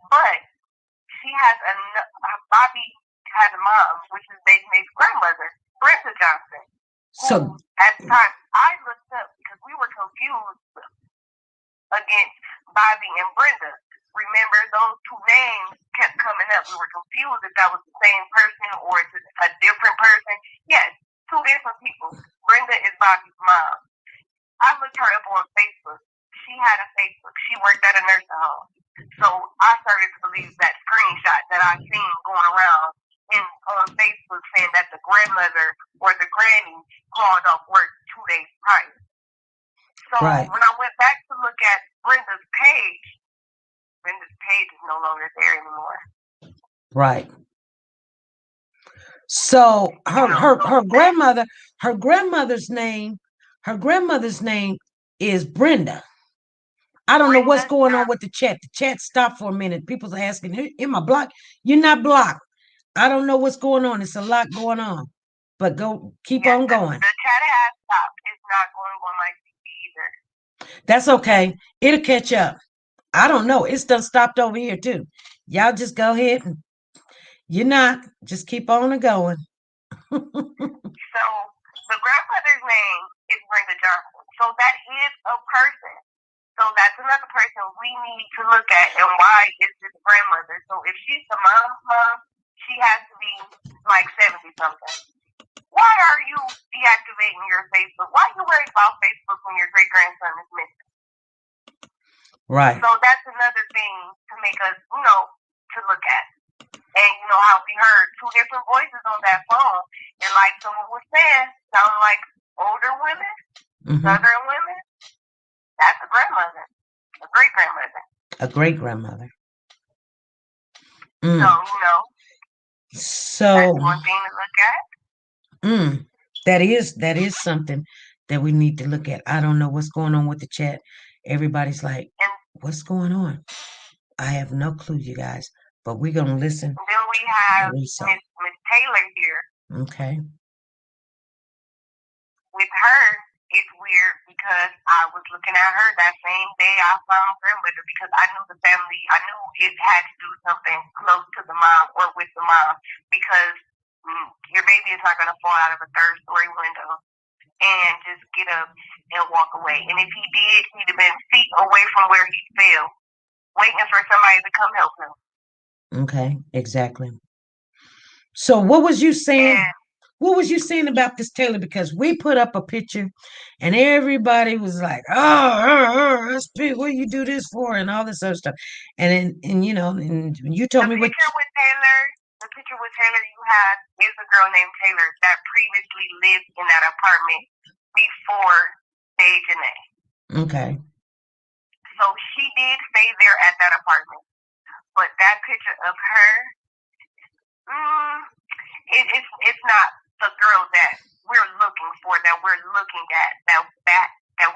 Speaker 3: But Bobby has a mom, which is Baby's grandmother, Brenda Johnson.
Speaker 1: So
Speaker 3: at the time, I looked up because we were confused against Bobby and Brenda. Remember, those two names kept coming up. We were confused if that was the same person or is it a different person. Yes, two different people. Brenda is Bobby's mom. I looked her up on Facebook. She had a Facebook. She worked at a nursing home. So I started to believe that screenshot that I seen going around on Facebook saying that the grandmother or the granny called off work 2 days prior. So when I went back to look at Brenda's page is no longer there anymore.
Speaker 1: Right. So her grandmother's name is Brenda. I don't know what's going on with the chat. The chat stopped for a minute. People's asking, am I blocked? You're not blocked. I don't know what's going on. It's a lot going on. But keep on going.
Speaker 3: The chat has stopped. It's not going on my TV either.
Speaker 1: That's okay. It'll catch up. I don't know. It's done stopped over here too. Y'all just go ahead and just keep on going.
Speaker 3: So the grandmother's name is Brenda Johnson. So that is a person. So that's another person we need to look at. And why is this grandmother? So if she's the mom's mom, she has to be like 70-something. Why are you deactivating your Facebook? Why are you worried about Facebook when your great-grandson is missing?
Speaker 1: Right.
Speaker 3: So that's another thing to make us, to look at. And you know how we heard two different voices on that phone, and like someone was saying, sounded like older women, Southern women. That's a grandmother, a great grandmother.
Speaker 1: A great grandmother.
Speaker 3: So you know, that's one thing to look at.
Speaker 1: That is something that we need to look at. I don't know what's going on with the chat. Everybody's like, what's going on? I have no clue, you guys. But we're gonna listen.
Speaker 3: And then we have Miss Taylor here.
Speaker 1: Okay.
Speaker 3: With her, it's weird because I was looking at her that same day I found grandmother because I knew the family. I knew it had to do something close to the mom or with the mom because your baby is not going to fall out of a third-story window and just get up and walk away. And if he did, he'd have been feet away from where he fell, waiting for somebody to come help him.
Speaker 1: Okay, exactly. So what was you saying? What was you saying about this Taylor? Because we put up a picture and everybody was like, SP, what do you do this for? And all this other stuff. And you know, and you told me what
Speaker 3: the picture with Taylor you had is a girl named Taylor that previously lived in that apartment before Dejanay.
Speaker 1: Okay.
Speaker 3: So she did stay there at that apartment. But that picture of her, it's not the girl that we're looking for, that we're looking at, that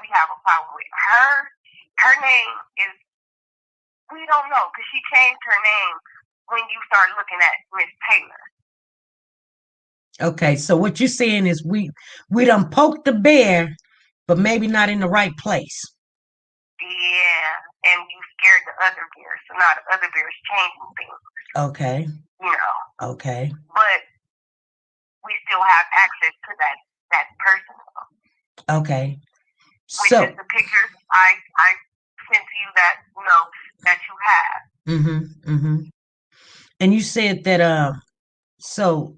Speaker 3: we have a problem with. Her name is, we don't know, because she changed her name when you start looking at Miss Taylor.
Speaker 1: Okay, so what you're saying is we done poked the bear, but maybe not in the right place.
Speaker 3: Yeah, and you scared the other bears, so now the other bears changing things.
Speaker 1: Okay.
Speaker 3: You know.
Speaker 1: Okay.
Speaker 3: But we still have access to that person.
Speaker 1: Okay.
Speaker 3: Which is the pictures I sent to you that that you have.
Speaker 1: And you said that so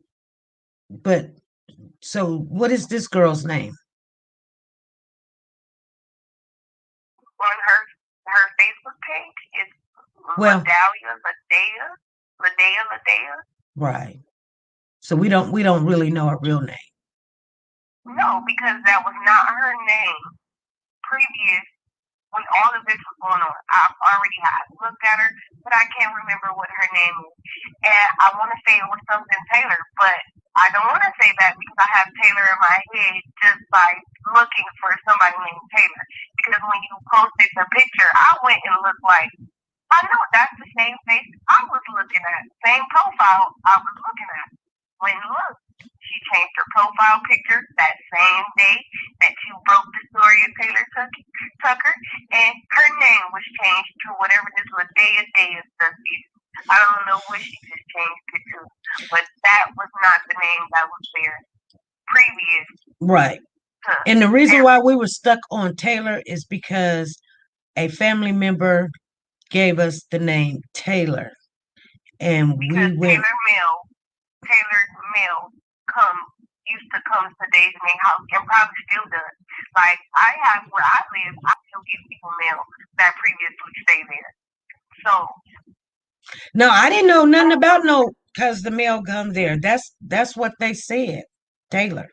Speaker 1: what is this girl's name?
Speaker 3: On her Facebook page is Ladea.
Speaker 1: Right. So we don't really know her real name.
Speaker 3: No, because that was not her name previous when all of this was going on. I already had looked at her, but I can't remember what her name is. And I want to say it was something Taylor, but I don't want to say that because I have Taylor in my head just by looking for somebody named Taylor. Because when you posted the picture, I went and looked like, I know that's the same face I was looking at, same profile I was looking at. When look, she changed her profile picture that same day that you broke the story of Taylor Tucker, and her name was changed to whatever this Ladea stuff is. I don't know what she just changed it to, but that was not the name that was there previous.
Speaker 1: Right. And the reason why we were stuck on Taylor is because a family member gave us the name Taylor, and
Speaker 3: because
Speaker 1: we went.
Speaker 3: Taylor Mill used to come to Dejanay house and probably still does. Like I have where I live, I still get people mail that previously stay there. So
Speaker 1: no, I didn't know nothing about because the mail come there. That's what they said. Taylor.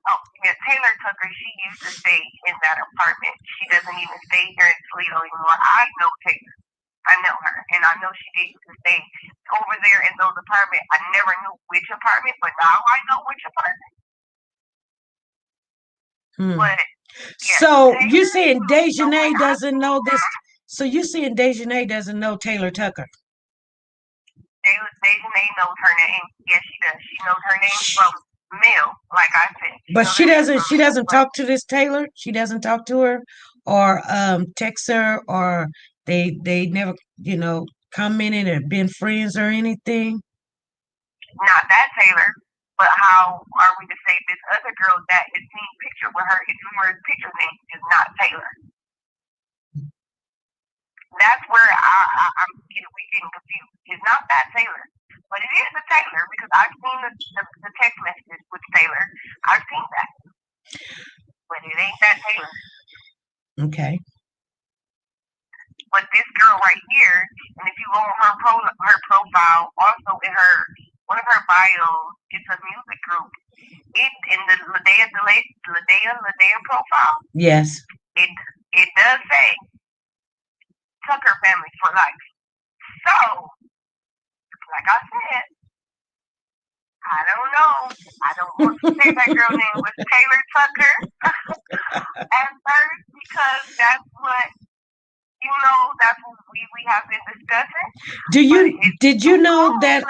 Speaker 3: Oh yeah, Taylor Tucker. She used to stay in that apartment. She doesn't even stay here in Toledo anymore. I know Taylor. I know her, and I know she did used to stay over there in those apartments. I never knew which apartment, but now I know which apartment. But yeah,
Speaker 1: so you saying Dejanay doesn't know this? So you saying Dejanay doesn't know Taylor Tucker?
Speaker 3: Dejanay knows her name. Yes, she does. She knows her name from Mill, like I said.
Speaker 1: But she doesn't. She doesn't talk to this Taylor. She doesn't talk to her, or text her, or they never commented or been friends or anything.
Speaker 3: Not that Taylor, but how are we to say this other girl that is seen picture with her? If her picture name is not Taylor. That's where we getting confused. It's not that Taylor, but it is a Taylor because I've seen the text messages with Taylor. I've seen that, but it ain't that Taylor.
Speaker 1: Okay.
Speaker 3: But this girl right here, and if you go on her profile, also in her one of her bios, it's a music group. It in the Ladea profile.
Speaker 1: Yes.
Speaker 3: It does say Tucker family for life. So, like I said, I don't know. I don't want to say that girl name was Taylor Tucker at first because that's what that's what we have been discussing.
Speaker 1: Did you know that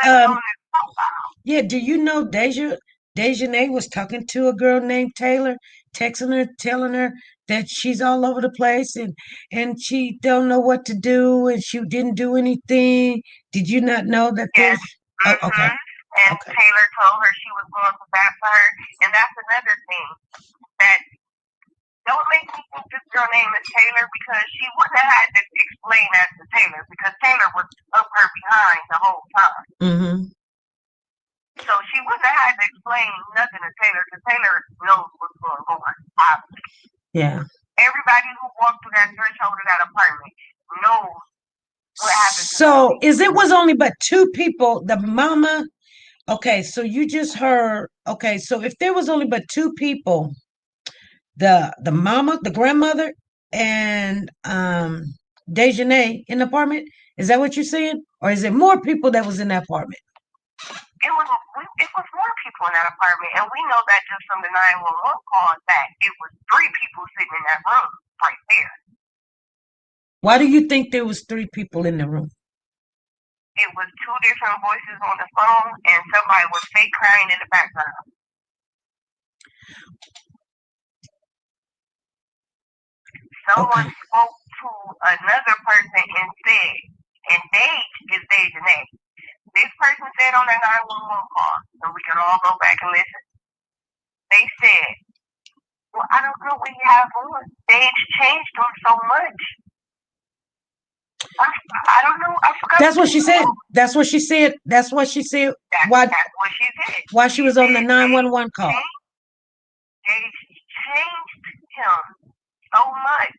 Speaker 1: yeah, do you know Dejanay was talking to a girl named Taylor, texting her, telling her that she's all over the place and she don't know what to do and she didn't do anything. Did you not know that
Speaker 3: yes.
Speaker 1: Oh, okay.
Speaker 3: And okay. Taylor told her she was going to bat for her, and that's another thing that don't make me think this girl name is Taylor because she wouldn't have had to explain that to Taylor because Taylor was up her behind the whole time.
Speaker 1: Mm-hmm.
Speaker 3: So she wouldn't have had to explain nothing to Taylor because Taylor knows what's going on. Obviously.
Speaker 1: Yeah.
Speaker 3: Everybody who walked through that threshold of that apartment knows what happened.
Speaker 1: So it was only but two people, the mama. Okay, so you just heard. Okay, so if there was only but two people, the mama, the grandmother, and Dejanay in the apartment, is that what you're saying, or is it more people that was in that apartment?
Speaker 3: It was more people in that apartment, and we know that just from the 911 call that it was 3 people sitting in that room right there.
Speaker 1: Why do you think there was 3 people in the room?
Speaker 3: It was 2 different voices on the phone, and somebody was fake crying in the background. Someone spoke to another person and said, and Dage is Dejanay. This person said on their 911 call, so we can all go back and listen. They said, well, I don't know what you have on. Dage changed them so much. I don't know. I forgot.
Speaker 1: That's what she said. That's what she said. That's what she said.
Speaker 3: That's what she said.
Speaker 1: While she was on the 911 call.
Speaker 3: Dage changed him so much.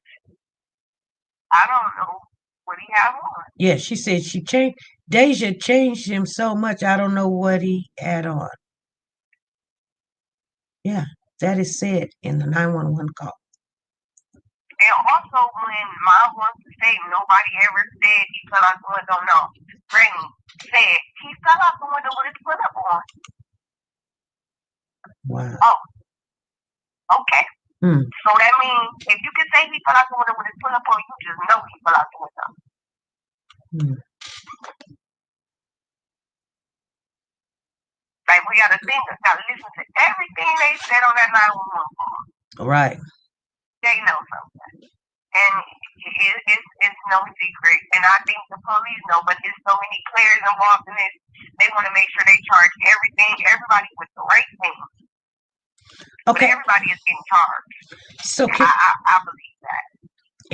Speaker 3: I don't know what he had on.
Speaker 1: Yeah, she said she changed. Deja changed him so much. I don't know what he had on. Yeah, that is said in the 911 call.
Speaker 3: And also, when Mom wants to say nobody ever said he fell out the window, no. Granny said he fell out the window with his foot up on.
Speaker 1: Wow.
Speaker 3: Oh, okay. So that means if you can say he fell out the window with his foot up on, you just know he fell out the window. Like, we gotta listen to everything they said on that 911 call.
Speaker 1: Right.
Speaker 3: They know something. And it's no secret. And I think the police know, but there's so many players involved in this. They want to make sure they charge everybody with the right thing. Okay. But everybody is getting charged. So I believe that.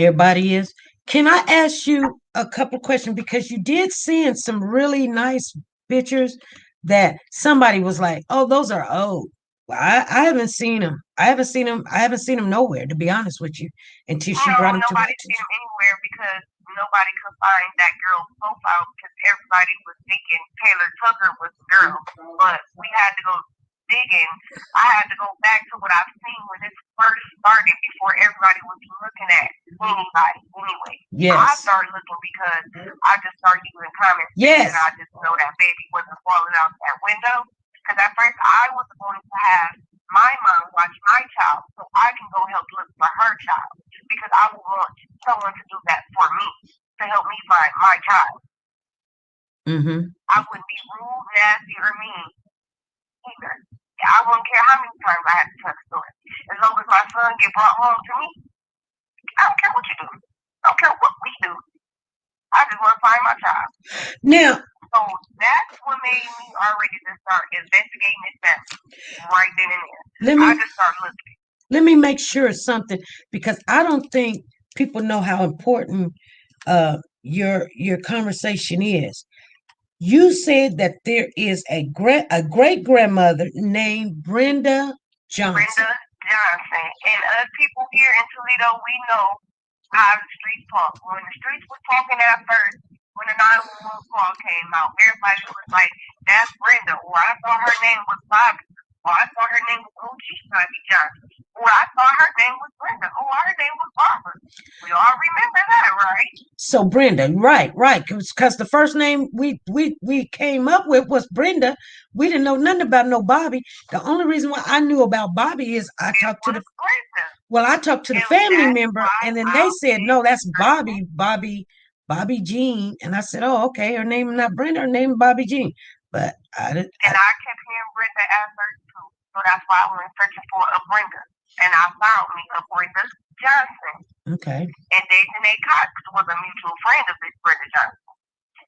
Speaker 1: Everybody is. Can I ask you a couple questions? Because you did send some really nice pictures that somebody was like, oh, those are old. Well, I haven't seen them. I haven't seen them nowhere, to be honest with you, until she brought them to my attention.
Speaker 3: Nobody's seen them anywhere because nobody could find that girl's profile because everybody was thinking Taylor Tucker was the girl. But we had to go digging. I had to go back to what I've seen when this first started before everybody was looking at anybody anyway.
Speaker 1: Yes.
Speaker 3: I started looking because I just started using comments.
Speaker 1: Yes.
Speaker 3: And I just know that baby wasn't falling out that window. Because at first I was going to have my mom watch my child so I can go help look for her child. Because I would want someone to do that for me, to help me find my child.
Speaker 1: Mm-hmm.
Speaker 3: I wouldn't be rude, nasty, or mean either. I wouldn't care how many times I had to tell the story. As long as my son get brought home to me, I don't care what you do. I don't care what we do. I just want to find my child.
Speaker 1: Now,
Speaker 3: so that's what made me already just start investigating this family right then and there. I just started looking.
Speaker 1: Let me make sure of something, because I don't think people know how important your conversation is. You said that there is a great grandmother named Brenda Johnson.
Speaker 3: Brenda Johnson. And us people here in Toledo, we know how the streets talk. When the streets were talking at first, when the 911 call came out, everybody was like, "That's Brenda," or "I thought her name was Bobby," or "I thought her name was Wichita Johnson," or "I thought her name was Brenda," or "her name was Barbara." We all remember that, right?
Speaker 1: So Brenda, right, because the first name we came up with was Brenda. We didn't know nothing about no Bobby. The only reason why I knew about Bobby is I talked to the family member, and then they said, "No, that's Bobby Jean." And I said, "Oh, okay, her name is not Brenda, her name is Bobby Jean." But I didn't.
Speaker 3: And I kept hearing Brenda at first too, so that's why I went searching for a Brenda, and I found me a Brenda Johnson.
Speaker 1: Okay.
Speaker 3: And Dejanay Cox was a mutual friend of this Brenda Johnson.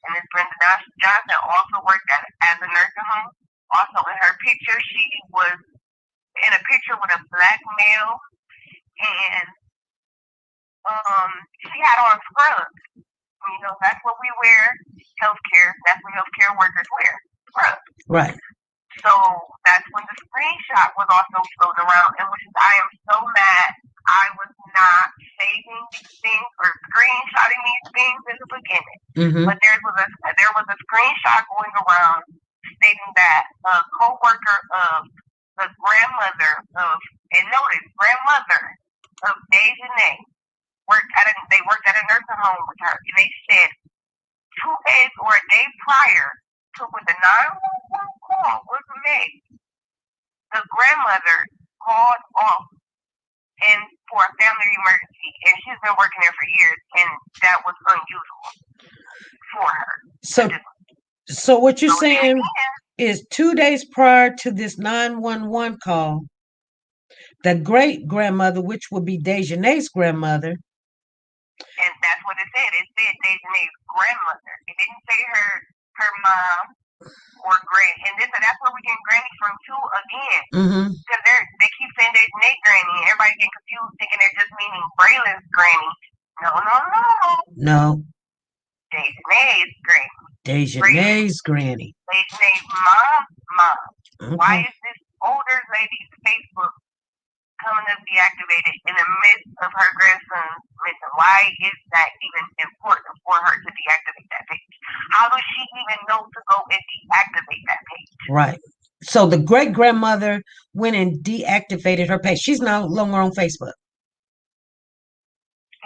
Speaker 3: And this Brenda Johnson also worked as a nursing home. Also, in her picture, she was in a picture with a black male, and she had on scrubs. You know, that's what we wear, healthcare. That's what healthcare workers wear, scrubs.
Speaker 1: Right.
Speaker 3: So that's when the screenshot was also floating around, and which is, I am so mad I was not saving these things or screenshotting these things in the beginning.
Speaker 1: Mm-hmm.
Speaker 3: But there was a screenshot going around stating that a co-worker of the grandmother of, and notice, grandmother of Dejanay worked at a nursing home with her, and they said 2 days or a day prior to when the 911 call was made, the grandmother called off and for a family emergency, and she's been working there for years, and that was unusual for her.
Speaker 1: So what you're saying is 2 days prior to this 911 call, the great grandmother, which would be Dejanay's grandmother.
Speaker 3: And that's what it said. It said Dejanay's grandmother. It didn't say her mom or granny. And that's where we get granny from too again. Because they keep saying Dejanay granny, and everybody get confused thinking they're just meaning Braylen's granny. No. Dejanay's granny.
Speaker 1: Dejanay's granny.
Speaker 3: Dejanay's mom.
Speaker 1: Okay.
Speaker 3: Why is this older lady's Facebook coming to be activated in the midst of her grandson's mission? Why is that even important for her to deactivate that page? How does she even know to go and deactivate that page?
Speaker 1: Right. So the great grandmother went and deactivated her page. She's no longer on Facebook.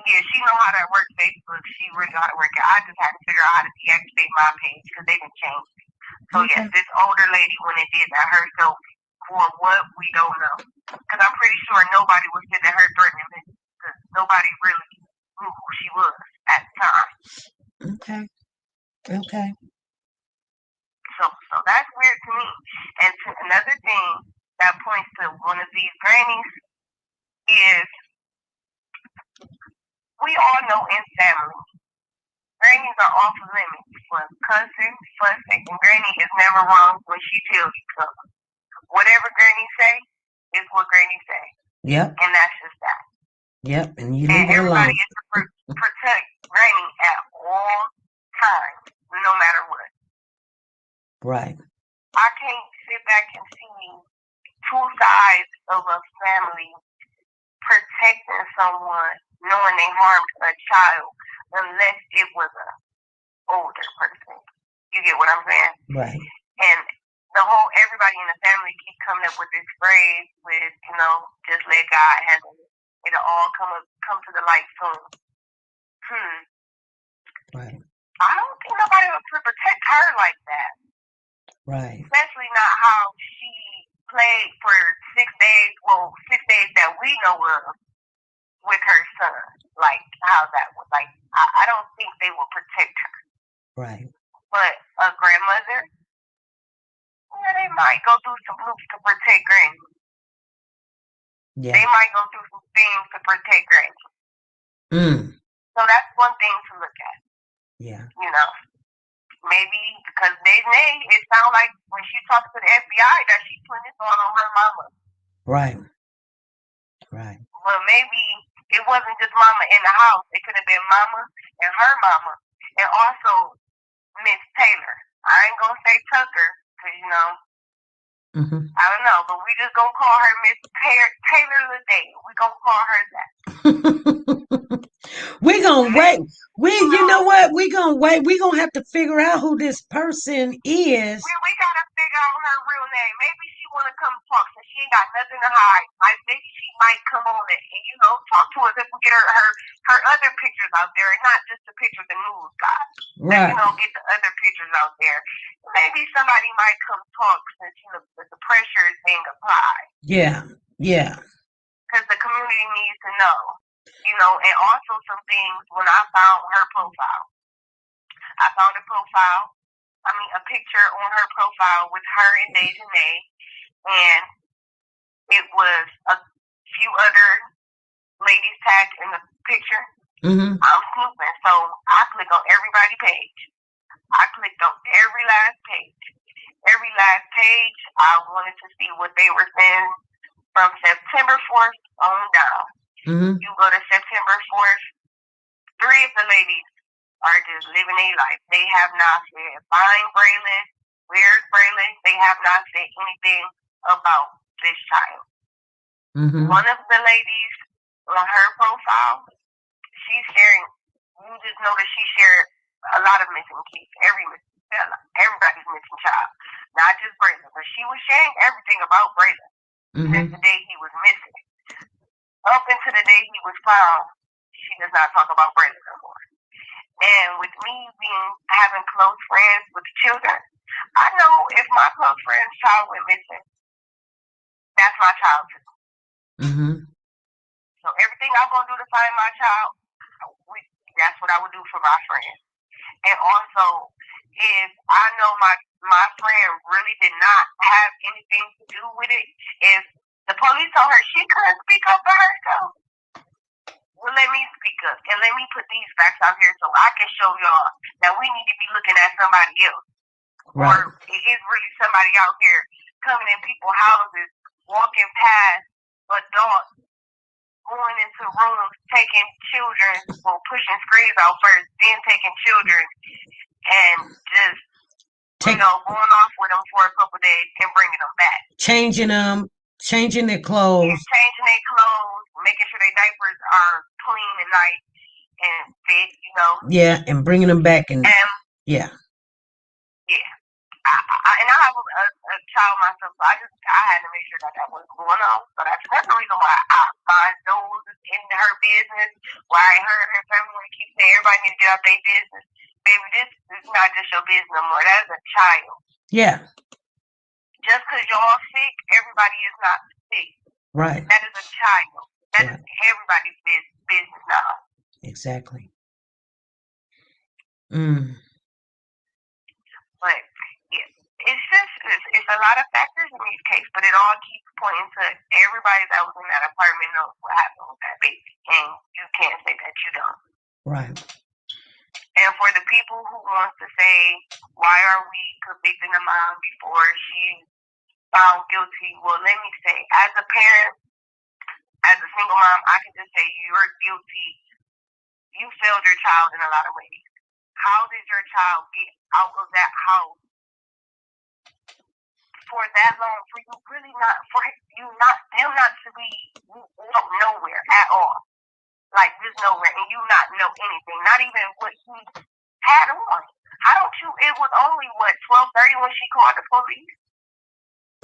Speaker 3: Yeah, she know how to work Facebook. She really know how to work it. I just had to figure out how to deactivate my page because they didn't change it. So yes, this older lady went and did that herself. For what, we don't know. Because I'm pretty sure nobody was sitting at her threatening me. Because nobody really knew who she was at the time.
Speaker 1: Okay.
Speaker 3: So that's weird to me. And another thing that points to one of these grannies is we all know in family, grannies are off limits for cussing, fussing, and granny is never wrong when she tells you something. Whatever granny say is what granny say.
Speaker 1: Yep.
Speaker 3: And that's just that.
Speaker 1: Yep. And you leave it alone.
Speaker 3: Everybody is to protect granny at all times, no matter what.
Speaker 1: Right.
Speaker 3: I can't sit back and see two sides of a family protecting someone knowing they harmed a child unless it was an older person. You get what I'm saying?
Speaker 1: Right.
Speaker 3: And everybody in the family keep coming up with this phrase with, just let God handle it. It'll all come to the light soon.
Speaker 1: Right.
Speaker 3: I don't think nobody would protect her like that.
Speaker 1: Right.
Speaker 3: Especially not how she played for 6 days, 6 days that we know of with her son. Like how that was. Like, I don't think they will protect her.
Speaker 1: Right.
Speaker 3: But a grandmother, they might go through some hoops to protect granny.
Speaker 1: Yeah.
Speaker 3: They might go through some things to protect granny. So that's one thing to look at.
Speaker 1: Yeah.
Speaker 3: Maybe because it sounds like when she talks to the FBI that she's putting this on her mama.
Speaker 1: Right.
Speaker 3: Well, maybe it wasn't just mama in the house. It could have been mama and her mama. And also Miss Taylor. I ain't going to say Tucker because, I don't know, but we just going to call her Miss Taylor Lede. We going to call her that.
Speaker 1: gonna wait. You know what? We gonna wait. We gonna have to figure out who this person is.
Speaker 3: We gotta figure out her real name. Maybe she wanna come talk since she ain't got nothing to hide. Maybe she might come on and talk to us if we get her other pictures out there, and not just the picture the news got.
Speaker 1: Right.
Speaker 3: Get the other pictures out there. Maybe somebody might come talk since the pressure is being applied.
Speaker 1: Yeah.
Speaker 3: Because the community needs to know. And also some things when I found her profile. I found a picture on her profile with her and Dejanay, and it was a few other ladies tagged in the picture.
Speaker 1: Mm-hmm.
Speaker 3: I'm snooping, so I click on everybody's page. I clicked on every last page. Every last page, I wanted to see what they were saying from September 4th on down.
Speaker 1: Mm-hmm.
Speaker 3: You go to September 4th, 3 of the ladies are just living their life. They have not said, find Braylen, where's Braylen? They have not said anything about this child.
Speaker 2: Mm-hmm.
Speaker 3: One of the ladies on her profile, she's sharing, you just know that she shared a lot of missing kids. Everybody's missing child. Not just Braylen, but she was sharing everything about Braylen since the day he was missing. Up until the day he was found, she does not talk about Braylen no more. And with me having close friends with children, I know if my close friend's child went missing, that's my child too.
Speaker 2: Mm-hmm.
Speaker 3: So everything I'm gonna do to find my child, that's what I would do for my friend. And also, if I know my friend really did not have anything to do with it, if the police told her she couldn't speak up for herself, well, let me speak up and let me put these facts out here so I can show y'all that we need to be looking at somebody else.
Speaker 2: Right.
Speaker 3: Or it is really somebody out here coming in people's houses, walking past adults, going into rooms, taking children, pushing screens out first, then taking children, and just, going off with them for a couple of days and bringing them back.
Speaker 2: Changing them, changing their clothes.
Speaker 3: Changing their clothes, making sure their diapers are clean and nice and fit,
Speaker 2: Yeah, and bringing them back and yeah.
Speaker 3: Yeah. I have a child myself, so I had to make sure that wasn't going on. So that's the reason why I find those in her business, why I heard her family keep saying everybody needs to get out their business. Baby, this is not just your business no more. That's a child.
Speaker 2: Yeah.
Speaker 3: Just because y'all sick, everybody is not sick.
Speaker 2: Right.
Speaker 3: That is a child. That is everybody's business now.
Speaker 2: Exactly.
Speaker 3: But yeah, it's a lot of factors in this case, but it all keeps pointing to everybody that was in that apartment knows what happened with that baby, and you can't say that you don't.
Speaker 2: Right.
Speaker 3: And for the people who want to say, why are we convicting the mom before she's found guilty? Well, let me say, as a parent, as a single mom, I can just say you're guilty. You failed your child in a lot of ways. How did your child get out of that house for that long? For you really not, for you not, them not to be nowhere at all. Like, just nowhere, and you not know anything, not even what he had on. How don't you, it was only, 12:30 when she called the police?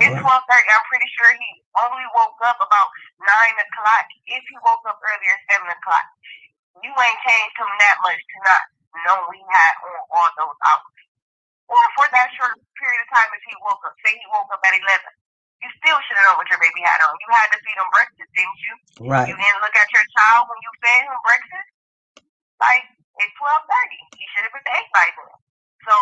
Speaker 3: It's 12:30, I'm pretty sure he only woke up about 9 o'clock. If he woke up earlier, 7 o'clock. You ain't changed him that much to not know he had on all those outfits. Or for that short period of time if he woke up, say he woke up at 11. You still should have known what your baby had on. You had to feed him breakfast, didn't you?
Speaker 2: Right.
Speaker 3: You didn't look at your child when you fed him breakfast? Like, it's 12:30. He should have been ate by then. So,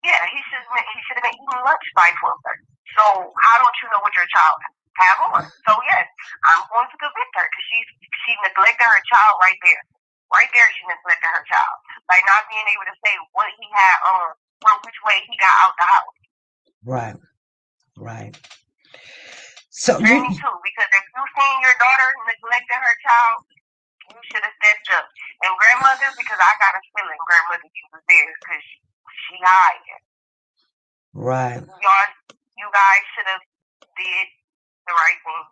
Speaker 3: yeah, he should have been eating lunch by 12:30. So, how don't you know what your child have on? So, yes, I'm going to convict her because she neglected her child right there. Right there, she neglected her child by not being able to say what he had on or which way he got out the house.
Speaker 2: Right. Right. So
Speaker 3: Me too, because if you seen your daughter neglecting her child, you should have stepped up. And grandmother, because I got a feeling grandmother was there because she hiding.
Speaker 2: Right.
Speaker 3: You guys should have did the right thing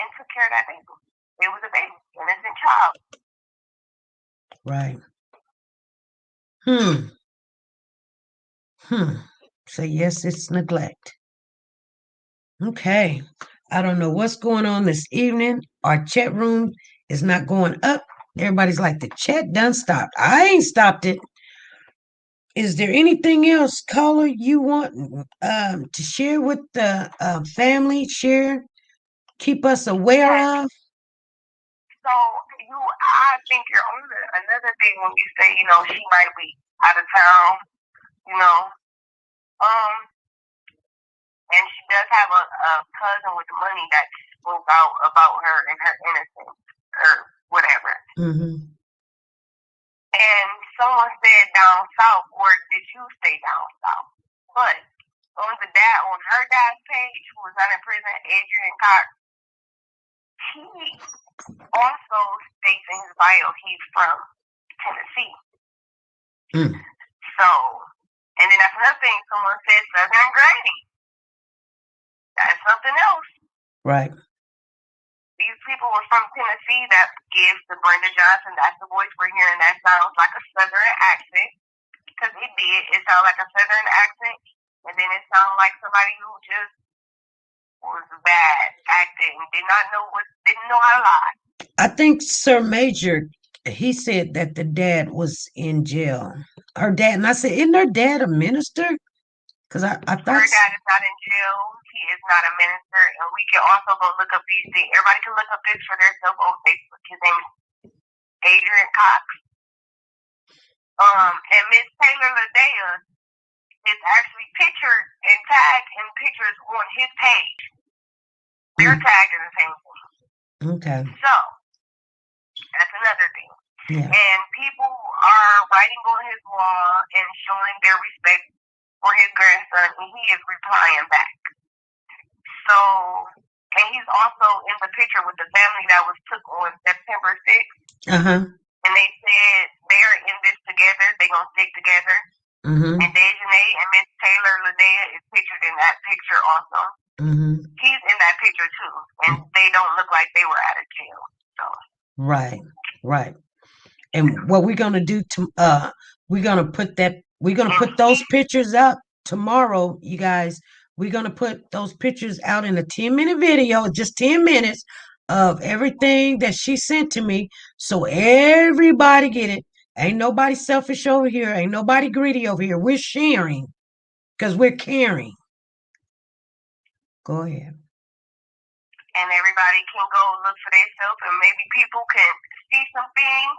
Speaker 3: and took care of that baby. It was a baby, innocent child.
Speaker 1: Right. Hmm. Hmm. So yes, it's neglect. Okay. I don't know what's going on this evening. Our chat room is not going up. Everybody's like, the chat done stopped. I ain't stopped it. Is there anything else, caller, you want to share with the family? Share, keep us aware of?
Speaker 3: So I think you're on another thing when you say, she might be out of town, you know, um, and she does have a cousin with money that spoke out about her and her innocence or whatever.
Speaker 1: Mm-hmm.
Speaker 3: And someone said down south, or did you say down south? But on her dad's page, who was out in prison, Adrian Cox, he also states in his bio he's from Tennessee.
Speaker 1: Mm.
Speaker 3: So, and then that's another thing. Someone said Southern Granny. That's something else.
Speaker 1: Right.
Speaker 3: These people were from Tennessee. That gives the Brenda Johnson, that's the voice we're hearing, that sounds like a Southern accent. Because it did. It sounded like a Southern accent. And then it sounded like somebody who just was bad acting, didn't know how to lie.
Speaker 1: I think Sir Major, he said that the dad was in jail. Her dad, and I said, isn't her dad a minister? Because I thought
Speaker 3: her dad is not in jail. He is not a minister. And we can also go look up these things. Everybody can look up this for themselves on Facebook. His name is Adrian Cox. And Miss Taylor Ladea is actually pictured and tagged in pictures on his page. They're tagged in the same thing.
Speaker 1: Okay.
Speaker 3: So, that's another thing.
Speaker 1: Yeah.
Speaker 3: And people are writing on his wall and showing their respect for his grandson, and he is replying back. So, and he's also in the picture with the family that was took on September 6th.
Speaker 1: Uh-huh.
Speaker 3: And they said they're in this together. They're going to stick together.
Speaker 1: Mm-hmm.
Speaker 3: And Dejanay and Miss Taylor Ladea is pictured in that picture also.
Speaker 1: Mm-hmm.
Speaker 3: He's in that picture too. And they don't look like they were out of jail. So.
Speaker 1: Right. Right. And what we're going to do, we're going to put those pictures up tomorrow, you guys. We're going to put those pictures out in a 10-minute video, just 10 minutes of everything that she sent to me. So everybody get it. Ain't nobody selfish over here. Ain't nobody greedy over here. We're sharing because we're caring. Go ahead.
Speaker 3: And everybody can go look for themselves, and maybe people can see some things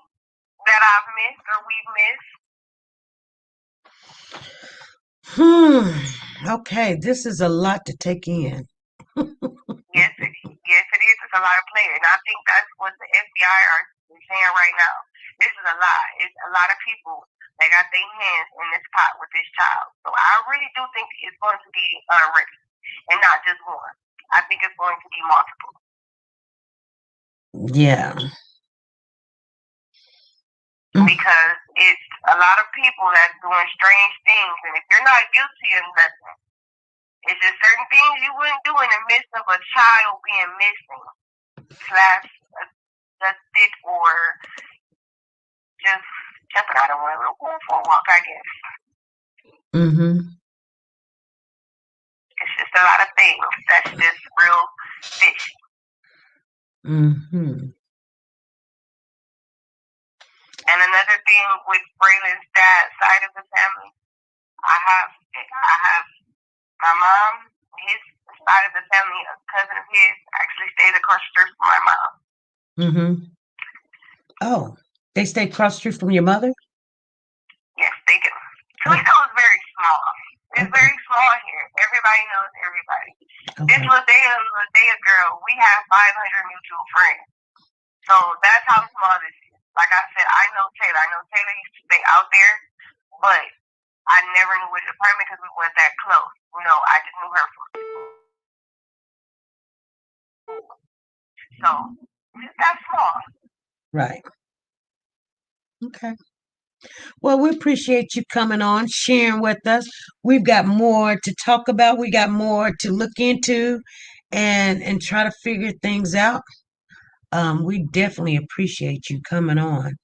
Speaker 3: that I've missed or we've missed.
Speaker 1: Okay, this is a lot to take in.
Speaker 3: Yes, it is. It's a lot of players, and I think that's what the FBI are saying right now. This is a lot. It's a lot of people that got their hands in this pot with this child. So I really do think it's going to be unwritten, and not just one. I think it's going to be multiple.
Speaker 1: Yeah.
Speaker 3: Because it's a lot of people that's doing strange things, and if you're not guilty of nothing, it's just certain things you wouldn't do in the midst of a child being missing, /abducted, or just jumping out of one or going for a walk, I guess.
Speaker 1: Mm-hmm.
Speaker 3: It's just a lot of things that's just real fishy.
Speaker 1: Mm-hmm.
Speaker 3: And another thing with Braylen's dad's side of the family, I have my mom, his side of the family, a cousin of his, actually stays across the street from my mom.
Speaker 1: Mm-hmm. Oh, they stay across the street from your mother?
Speaker 3: Yes, they do. Toledo is very small. It's very small here. Everybody knows everybody. Okay. This Ladea girl, we have 500 mutual friends. So that's how small this is. Like I said, I know Taylor. I know Taylor used to stay out there, but I never knew which apartment because we weren't that close. I just knew her from school. So it's that small.
Speaker 1: Right. Okay. Well, we appreciate you coming on, sharing with us. We've got more to talk about. We got more to look into and try to figure things out. We definitely appreciate you coming on.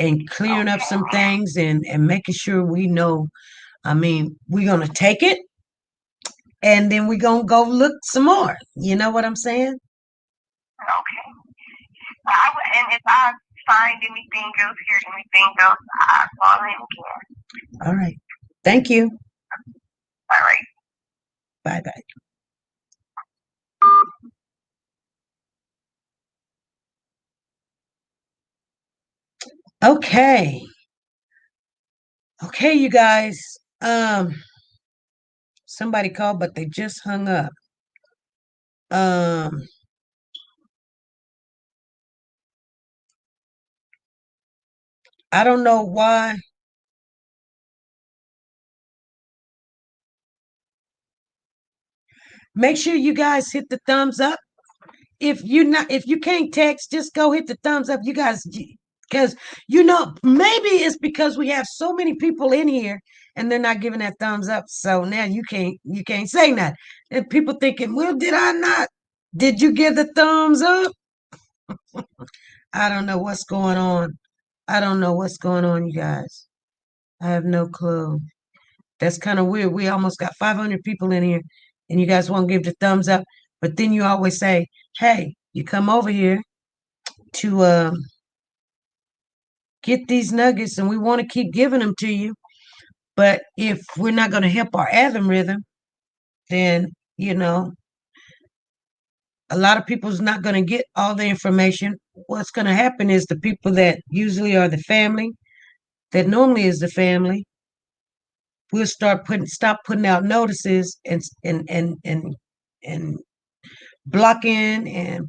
Speaker 1: and clearing up some things and making sure we know. I mean, we're gonna take it and then we're gonna go look some more. You know what I'm saying?
Speaker 3: Okay. And if I find anything else, hear anything else, I'll call in again.
Speaker 1: All right. Thank you.
Speaker 3: All right.
Speaker 1: Bye bye. Okay. Okay, you guys. Somebody called, but they just hung up. Um, I don't know why. Make sure you guys hit the thumbs up. If you can't text, just go hit the thumbs up. You guys, because maybe it's because we have so many people in here and they're not giving that thumbs up. So now you can't say that. And people thinking, well, did I not? Did you give the thumbs up? I don't know what's going on. I don't know what's going on, you guys. I have no clue. That's kind of weird. We almost got 500 people in here, and you guys won't give the thumbs up. But then you always say, hey, you come over here to get these nuggets, and we want to keep giving them to you. But if we're not going to help our algorithm, then, a lot of people's not going to get all the information. What's going to happen is the people that usually are the family, that normally is the family, we'll stop putting out notices and blocking and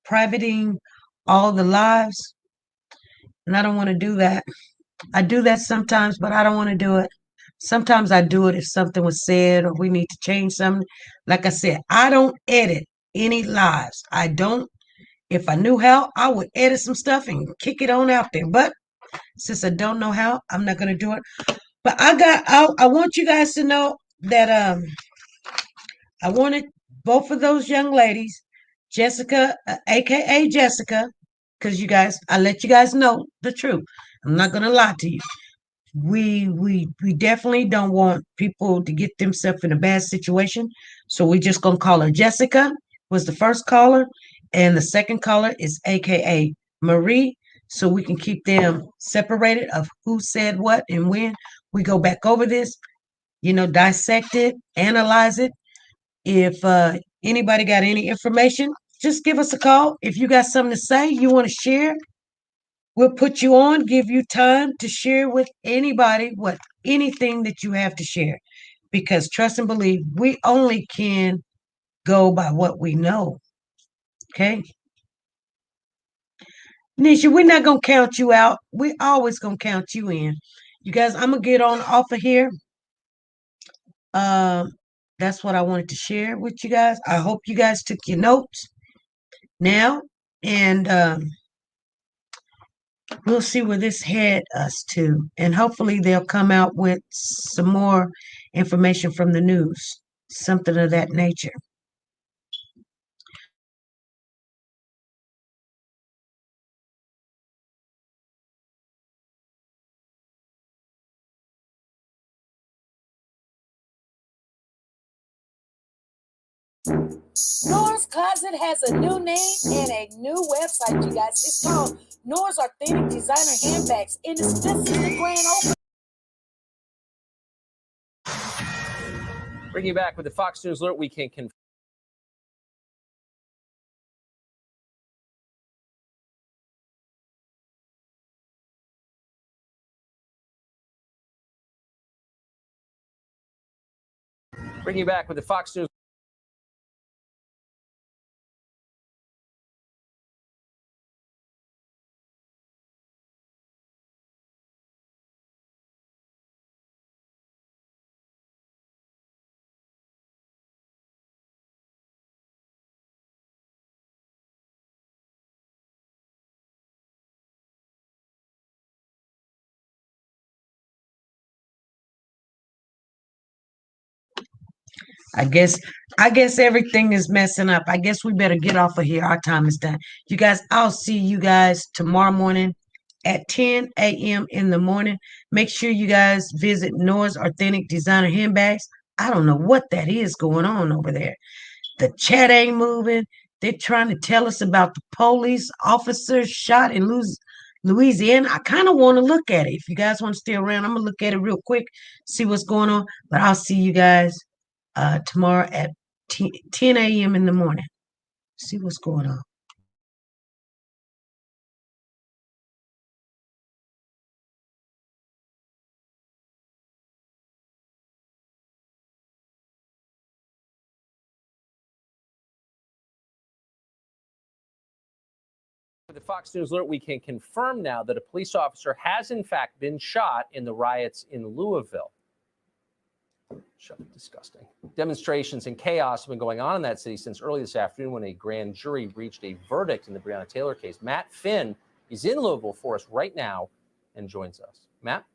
Speaker 1: privating all the lives. And I don't want to do that. I do that sometimes, but I don't want to do it. Sometimes I do it if something was said or we need to change something. Like I said, I don't edit any lives. I don't. If I knew how, I would edit some stuff and kick it on out there. But since I don't know how, I'm not going to do it. But I want you guys to know that I wanted both of those young ladies, Jessica, aka Jessica, because I let you guys know the truth. I'm not gonna lie to you. We definitely don't want people to get themselves in a bad situation. So we just gonna call her Jessica, was the first caller, and the second caller is aka Marie. So we can keep them separated of who said what and when. We go back over this, dissect it, analyze it. If anybody got any information, just give us a call. If you got something to say, you want to share, we'll put you on, give you time to share with anybody anything that you have to share. Because trust and believe, we only can go by what we know. Okay? Nisha, we're not gonna count you out. We always gonna count you in. You guys, I'm gonna get on off of here. Um, that's what I wanted to share with you guys. I hope you guys took your notes now, and we'll see where this head us to. And hopefully they'll come out with some more information from the news, something of that nature.
Speaker 2: Nora's Closet has a new name and a new website, you guys. It's called Nora's Authentic Designer Handbags. And this is the grand opening.
Speaker 4: Bring you back with the Fox News Alert. We can confirm. Bring you back with the Fox News.
Speaker 1: I guess everything is messing up. I guess we better get off of here. Our time is done. You guys, I'll see you guys tomorrow morning at 10 a.m. in the morning. Make sure you guys visit Nora's Authentic Designer Handbags. I don't know what that is going on over there. The chat ain't moving. They're trying to tell us about the police officer shot in Louisiana. I kind of want to look at it. If you guys want to stay around, I'm going to look at it real quick, see what's going on. But I'll see you guys tomorrow at 10 a.m. in the morning. See what's going on.
Speaker 4: With the Fox News Alert, we can confirm now that a police officer has in fact been shot in the riots in Louisville. Disgusting. Demonstrations and chaos have been going on in that city since early this afternoon when a grand jury reached a verdict in the Breonna Taylor case. Matt Finn is in Louisville for us right now and joins us. Matt?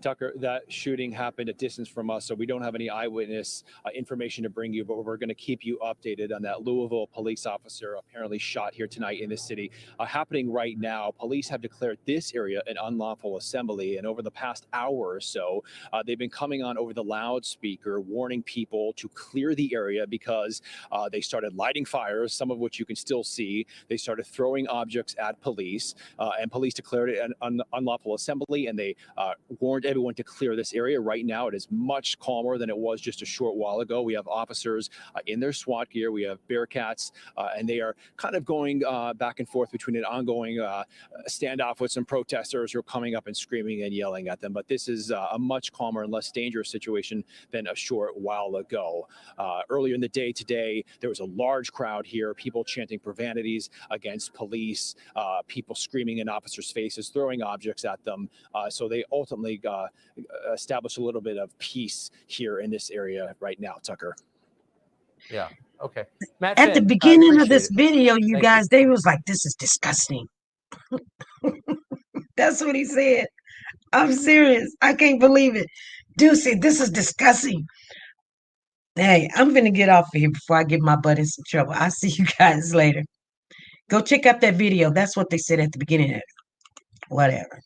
Speaker 5: Tucker, that shooting happened a distance from us, so we don't have any eyewitness information to bring you, but we're going to keep you updated on that Louisville police officer apparently shot here tonight in the city. Happening right now, police have declared this area an unlawful assembly, and over the past hour or so, they've been coming on over the loudspeaker, warning people to clear the area because they started lighting fires, some of which you can still see. They started throwing objects at police, and police declared it an unlawful assembly, and they warned everyone to clear this area. Right now, it is much calmer than it was just a short while ago. We have officers in their SWAT gear. We have Bearcats, and they are kind of going back and forth between an ongoing standoff with some protesters who are coming up and screaming and yelling at them. But this is a much calmer and less dangerous situation than a short while ago. Earlier in the day today, there was a large crowd here, people chanting profanities against police, people screaming in officers' faces, throwing objects at them. So they ultimately establish a little bit of peace here in this area right now, Tucker.
Speaker 4: Yeah. Okay. Matt
Speaker 1: At the
Speaker 4: Finn,
Speaker 1: beginning of this
Speaker 4: it.
Speaker 1: video, you
Speaker 4: Thank
Speaker 1: guys, they was like, this is disgusting. That's what he said. I'm serious. I can't believe it. Dude said, this is disgusting. Hey, I'm going to get off of here before I get my butt in some trouble. I'll see you guys later. Go check out that video. That's what they said at the beginning of it. Whatever.